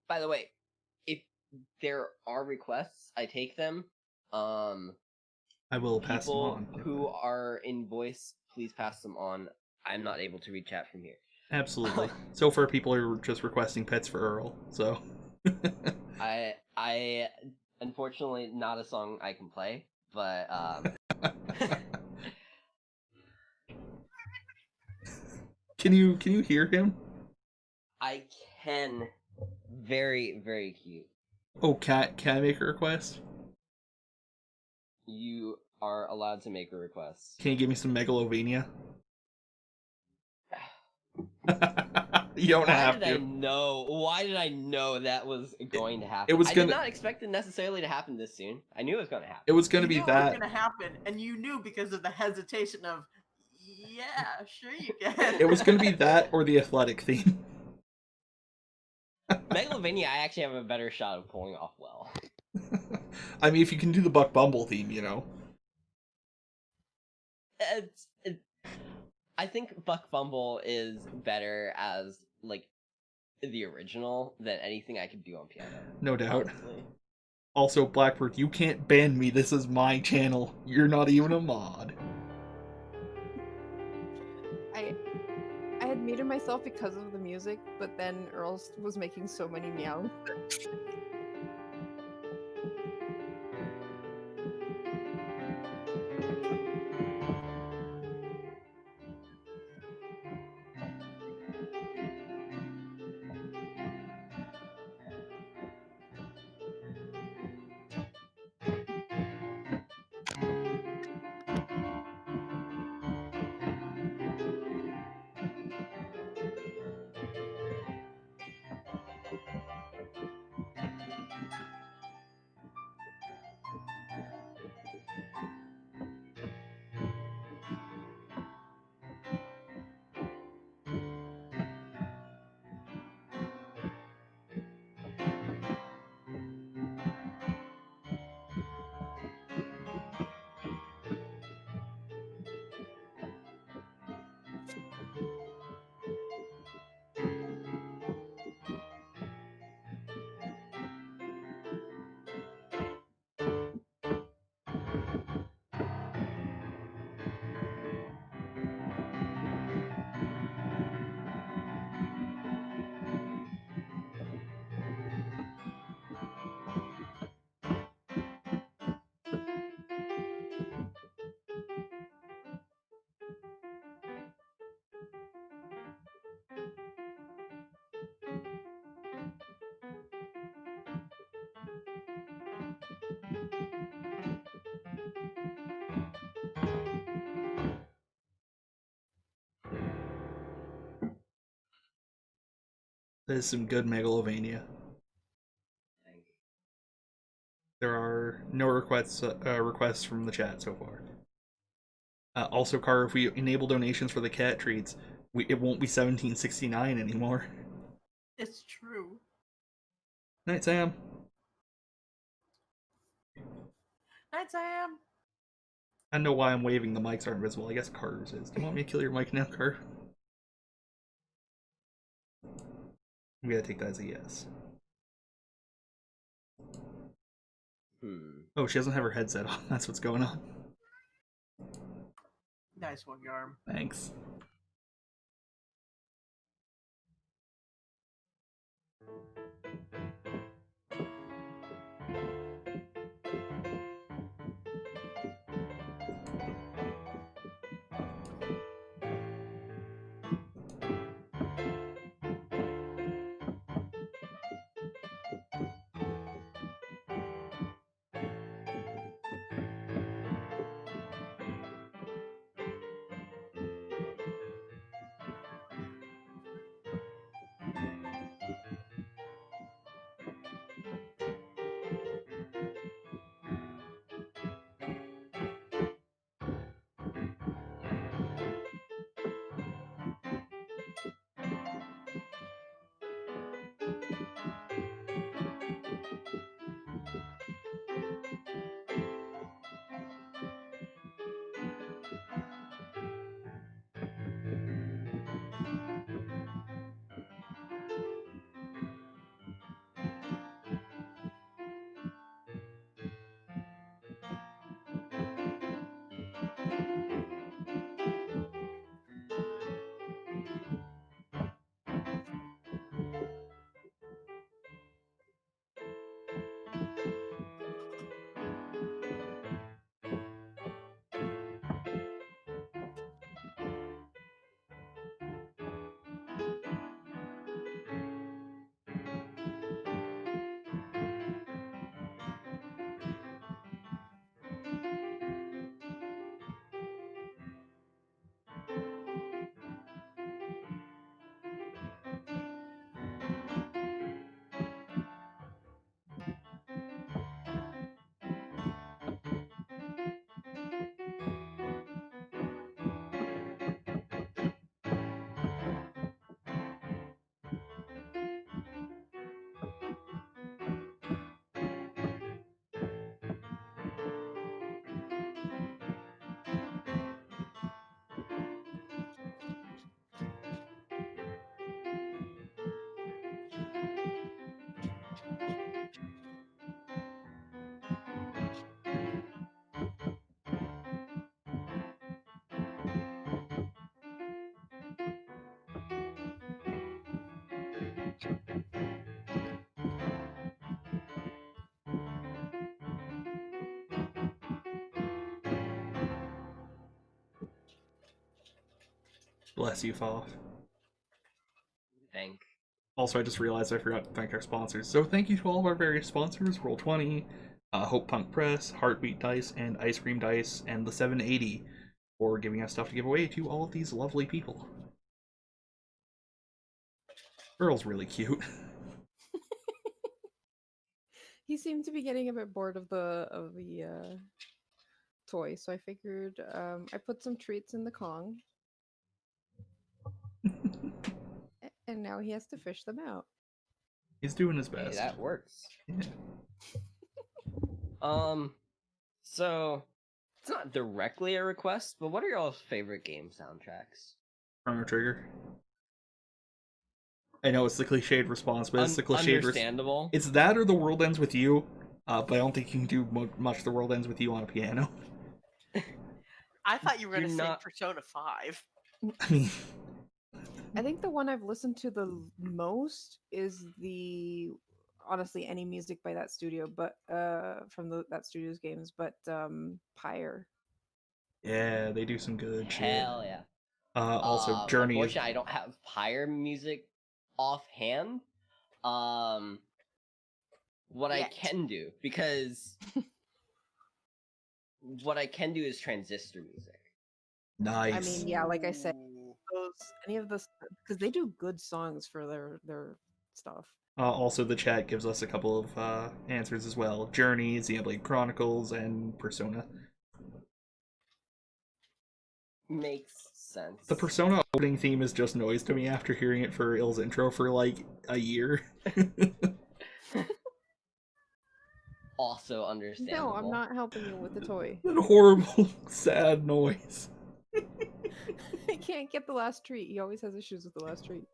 By the way, if there are requests, I take them. I will pass them People on. who are in voice, please pass them on. I'm not able to read chat from here. Absolutely. So far, people are just requesting pets for Earl. So. I unfortunately not a song I can play, but Can you hear him? I can. Very, very cute. Oh, can I make a request? You are allowed to make a request. Can you give me some Megalovania? You don't have to. Why did I know that was going to happen? It was I did not expect it necessarily to happen this soon. I knew it was going to happen. It was going to be You knew that. it was going to happen, and you knew because of the hesitation of, yeah, sure you can. It was going to be that or the athletic theme. Megalovania, I actually have a better shot of pulling off well. I mean, if you can do the Buck Bumble theme, I think Buck Bumble is better as, like, the original than anything I could do on piano. No doubt. Honestly. Also, Blackbird, you can't ban me. This is my channel. You're not even a mod. I had muted myself because of the music, but then Earl was making so many meows. That is some good Megalovania. There are no requests from the chat so far. Also, Car, if we enable donations for the cat treats, it won't be 1769 anymore. It's true. Night, Sam. Night, Sam. I don't know why I'm waving. The mics aren't visible. I guess Carter's is. Do you want me to kill your mic now, Carter? I'm gonna take that as a yes. Oh, she doesn't have her headset on. That's what's going on. Nice one, Yarm. Thanks. Bless you, Foff. Thank. Also, I just realized I forgot to thank our sponsors. So thank you to all of our various sponsors, Roll20, Hope Punk Press, Heartbeat Dice, and Ice Cream Dice, and the 780 for giving us stuff to give away to all of these lovely people. Earl's really cute. He seemed to be getting a bit bored of the toy, so I figured I put some treats in the Kong, and now he has to fish them out. He's doing his Hey, best. that works. Yeah. So it's not directly a request, but what are y'all's favorite game soundtracks? Chrono Trigger. I know it's the cliched response, but it's the cliched Understandable. It's that or The World Ends With You, but I don't think you can do much The World Ends With You on a piano. I thought you were going to You're say not- Persona 5. I mean, I think the one I've listened to the most is honestly any music by that studio, but from that studio's games, but Pyre. yeah, they do some good shit. Hell yeah. Also, Journey. Unfortunately, I don't have Pyre music offhand. What I Yet. can do, because what I can do is transistor music. Nice. I mean, yeah, like I said, Ooh. any of those, because they do good songs for their stuff. Also, the chat gives us a couple of answers as well. Journey, Xenoblade Chronicles, and Persona. Makes sense. The Persona opening theme is just noise to me after hearing it for Ill's intro for like a year. Also understandable. No, I'm not helping you with the toy. That horrible, sad noise. I can't get the last treat. He always has issues with the last treat.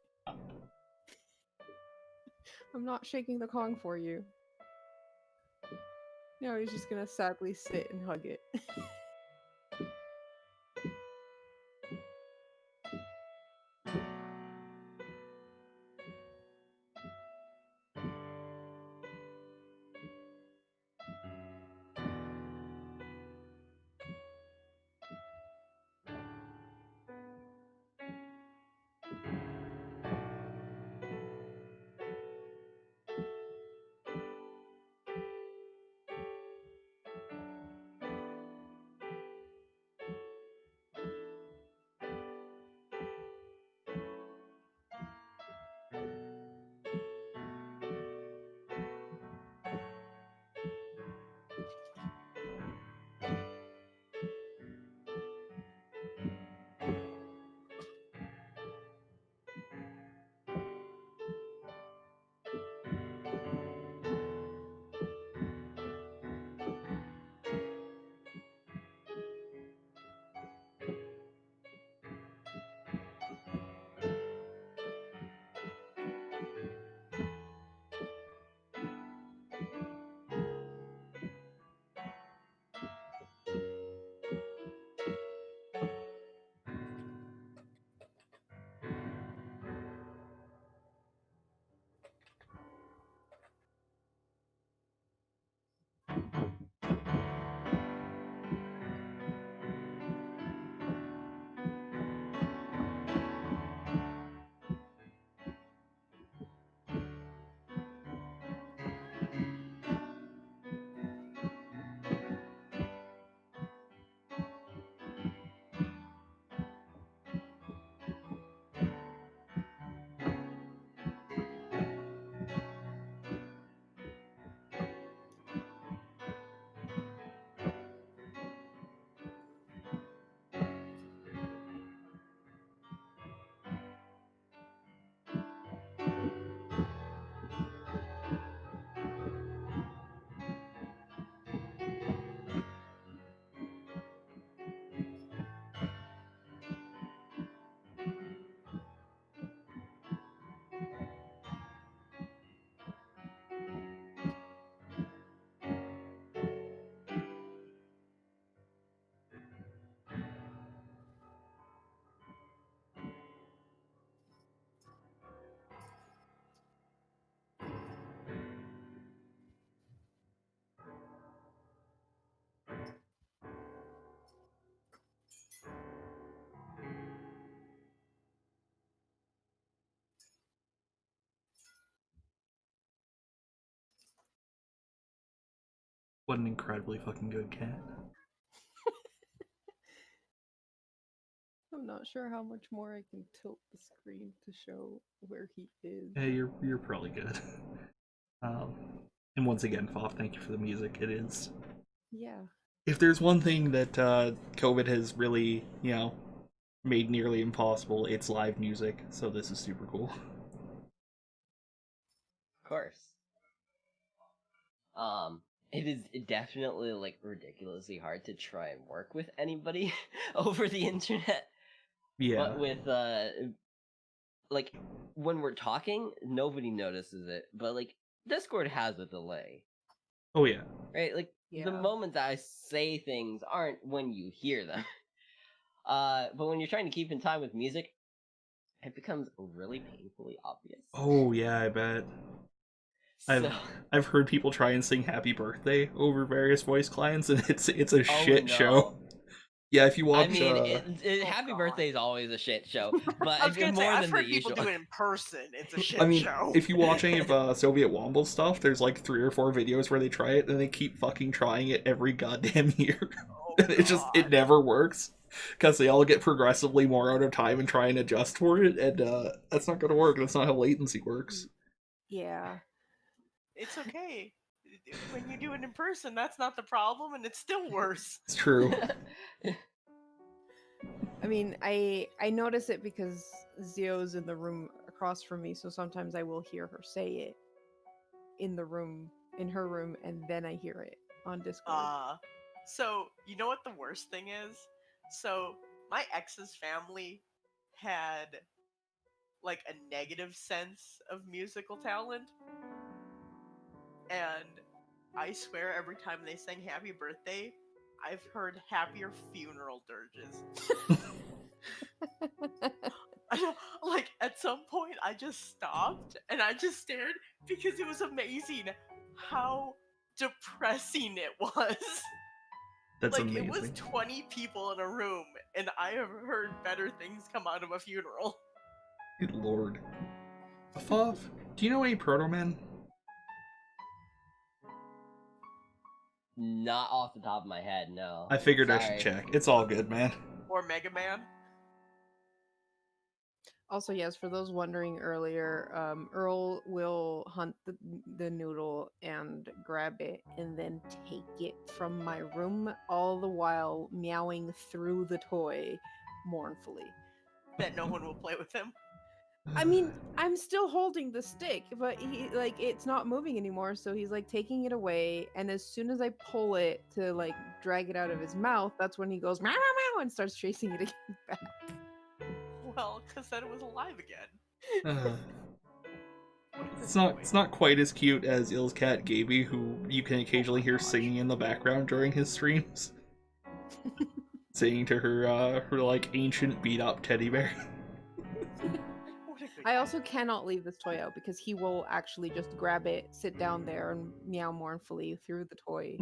I'm not shaking the Kong for you. No, he's just gonna sadly sit and hug it. What an incredibly fucking good cat. I'm not sure how much more I can tilt the screen to show where he is. Yeah, you're probably good. Um, and once again, Foff, thank you for the music. It is. Yeah. If there's one thing that COVID has really, made nearly impossible, it's live music. So this is super cool. Of course. It is definitely like ridiculously hard to try and work with anybody over the internet. Yeah. But with like when we're talking, nobody notices it. But like Discord has a delay, Oh yeah. right? Like Yeah. the moment that I say things aren't when you hear them. But when you're trying to keep in time with music, it becomes really painfully obvious. Oh yeah, I bet. So, I've heard people try and sing "Happy Birthday" over various voice clients, and it's a shit show. Yeah, if you watch, I mean, Oh, Happy God. Birthday is always a shit show, but I was gonna say, more I've than the heard people usual. do it in person. It's a shit I mean, show. if you watch any of Soviet Womble stuff, there's like 3 or 4 videos where they try it, and they keep fucking trying it every goddamn year. Oh, And it never works because they all get progressively more out of time and try and adjust for it, and that's not gonna work. That's not how latency works. Yeah. It's okay. When you do it in person, that's not the problem, and it's still worse. It's true. I mean, I notice it because Zio's in the room across from me, so sometimes I will hear her say it in the room, in her room, and then I hear it on Discord. So you know what the worst thing is? So my ex's family had like a negative sense of musical talent, and I swear every time they sang happy birthday, I've heard happier funeral dirges. Like at some point I just stopped and I just stared because it was amazing how depressing it was. That's Like amazing. it was 20 people in a room and I have heard better things come out of a funeral. Good lord. Afaf, do you know any Proto-Men? Not off the top of my head, no. I figured I Sorry. should check. It's all good, man. Or Mega Man. Also, yes, for those wondering earlier, Earl will hunt the noodle and grab it and then take it from my room, all the while meowing through the toy mournfully. That no one will play with him. I mean, I'm still holding the stick, but he like it's not moving anymore, so he's like taking it away, and as soon as I pull it to like drag it out of his mouth, that's when he goes meow meow meow and starts chasing it again back. Well, because then it was alive again. It's not quite as cute as Ill's cat Gaby, who you can occasionally hear singing in the background during his streams, singing to her like ancient beat up teddy bear. What a good I also cannot leave this toy out because he will actually just grab it, sit down there, and meow mournfully through the toy.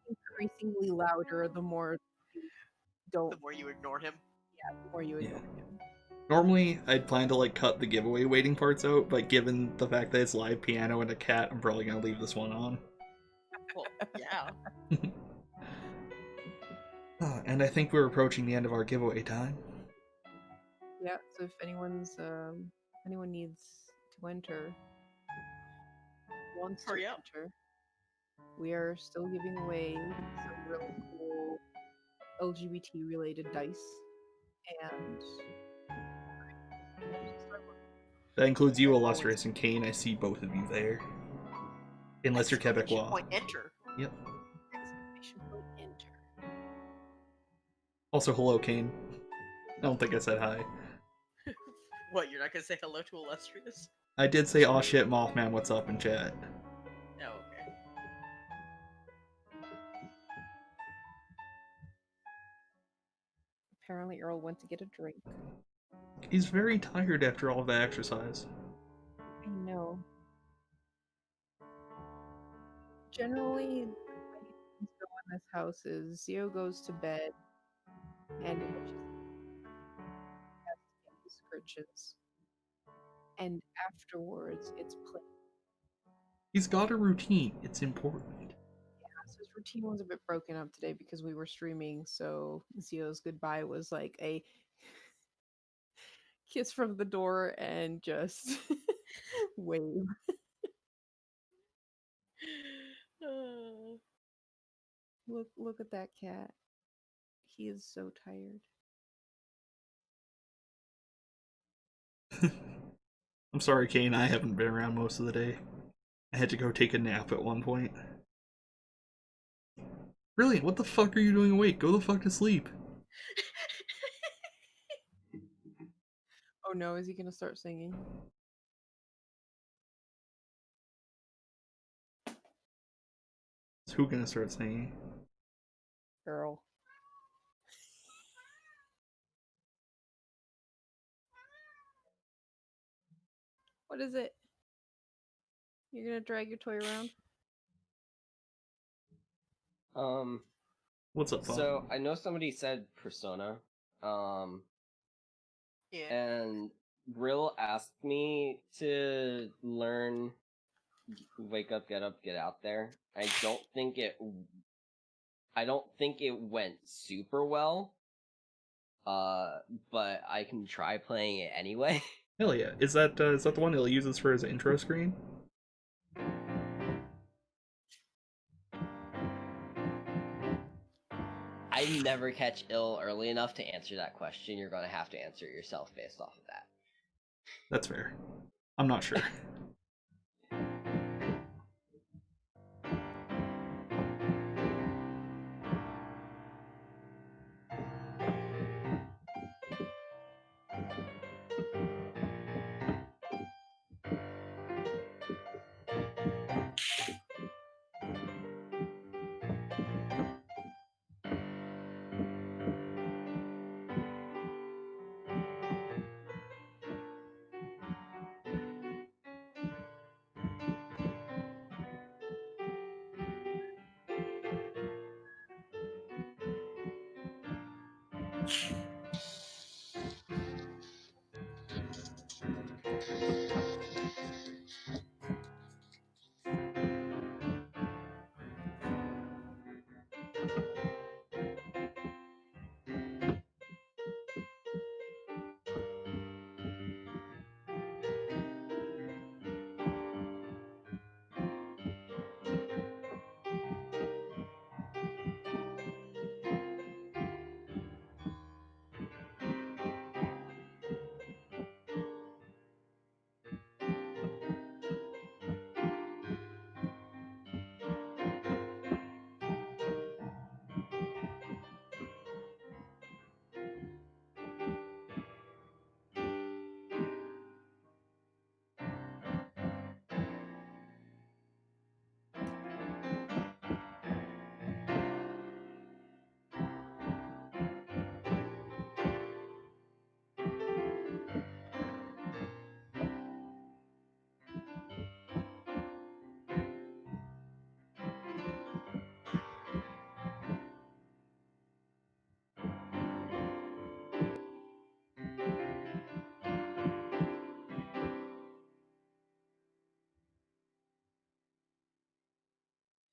Increasingly louder the more you don't. The more you ignore him. The more you Yeah. ignore him. Normally, I'd plan to like cut the giveaway waiting parts out, but given the fact that it's live piano and a cat, I'm probably gonna leave this one on. Well, yeah. And I think we're approaching the end of our giveaway time. Yeah. So if anyone needs to enter, wants Hurry to up. enter, we are still giving away some really cool LGBT related dice, and That includes you, Illustrious, and Kane. I see both of you there. Unless you're Exclamation Quebecois. point enter. Yep. exclamation point enter. Also, hello, Kane. I don't think I said hi. What, you're not gonna say hello to Illustrious? I did say, aw shit, Mothman, what's up in chat. Oh, okay. Apparently, Earl went to get a drink. He's very tired after all that exercise. I know. Generally, the way things go in this house is Zio goes to bed and has to get his scritches. And afterwards, it's play. He's got a routine. It's important. So his routine was a bit broken up today because we were streaming, so Zio's goodbye was like a kiss from the door and just wave. Look at that cat. He is so tired. I'm sorry, Kane, I haven't been around most of the day. I had to go take a nap at one point. Really? What the fuck are you doing awake? Go the fuck to sleep. Oh no, is he gonna start singing? Is who gonna start singing? Girl. What is it? You're gonna drag your toy around? What's up, Bob? So I know somebody said Persona. Yeah. And Brill asked me to learn Wake Up, Get Up, Get Out There. I don't think it went super well. But I can try playing it anyway. Hell yeah. Is that the one he'll uses for his intro screen? I never catch ill early enough to answer that question. You're going to have to answer it yourself based off of that. That's fair. I'm not sure.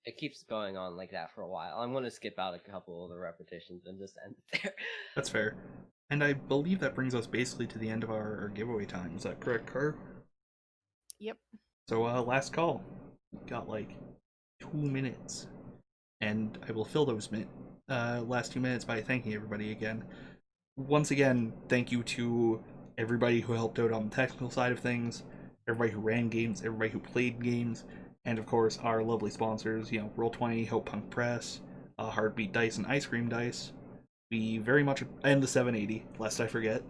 It keeps going on like that for a while. I'm going to skip out a couple of the repetitions and just end it there. That's fair. And I believe that brings us basically to the end of our giveaway time. Is that correct, Car? Yep. So, last call. We've got like 2 minutes. And I will fill those last 2 minutes by thanking everybody again. Once again, thank you to everybody who helped out on the technical side of things, everybody who ran games, everybody who played games, and of course our lovely sponsors, Roll20, Hope Punk Press, Heartbeat Dice, and Ice Cream Dice. We very much, and the 780, lest I forget,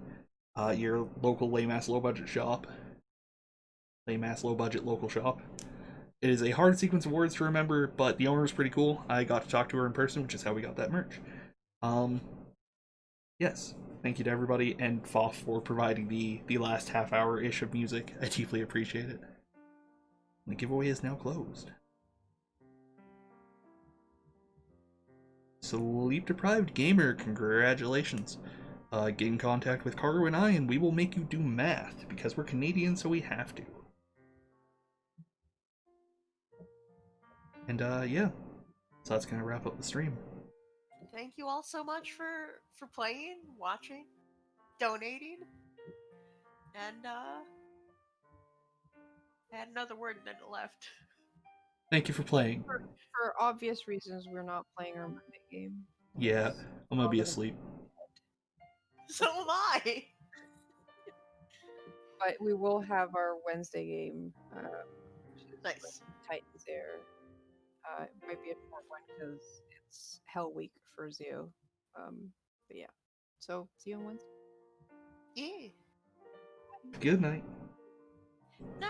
your local lame-ass low-budget shop. Lame-ass low-budget local shop. It is a hard sequence of words to remember, but the owner is pretty cool. I got to talk to her in person, which is how we got that merch. Yes, thank you to everybody, and Foff for providing the last half hour-ish of music. I deeply appreciate it. The giveaway is now closed. Sleep-deprived gamer, congratulations. Get in contact with Cargo and I, and we will make you do math, because we're Canadian, so we have to. And, yeah. So that's gonna wrap up the stream. Thank you all so much for playing, watching, donating, and I had another word and then it left. Thank you for playing. For obvious reasons, we're not playing our Monday game. Yeah, I'm gonna be asleep. So am I. But we will have our Wednesday game. Nice. Titans Air. It might be a short one because it's Hell Week for Zio. But yeah. So see you on Wednesday. Yeah. Good night. Night.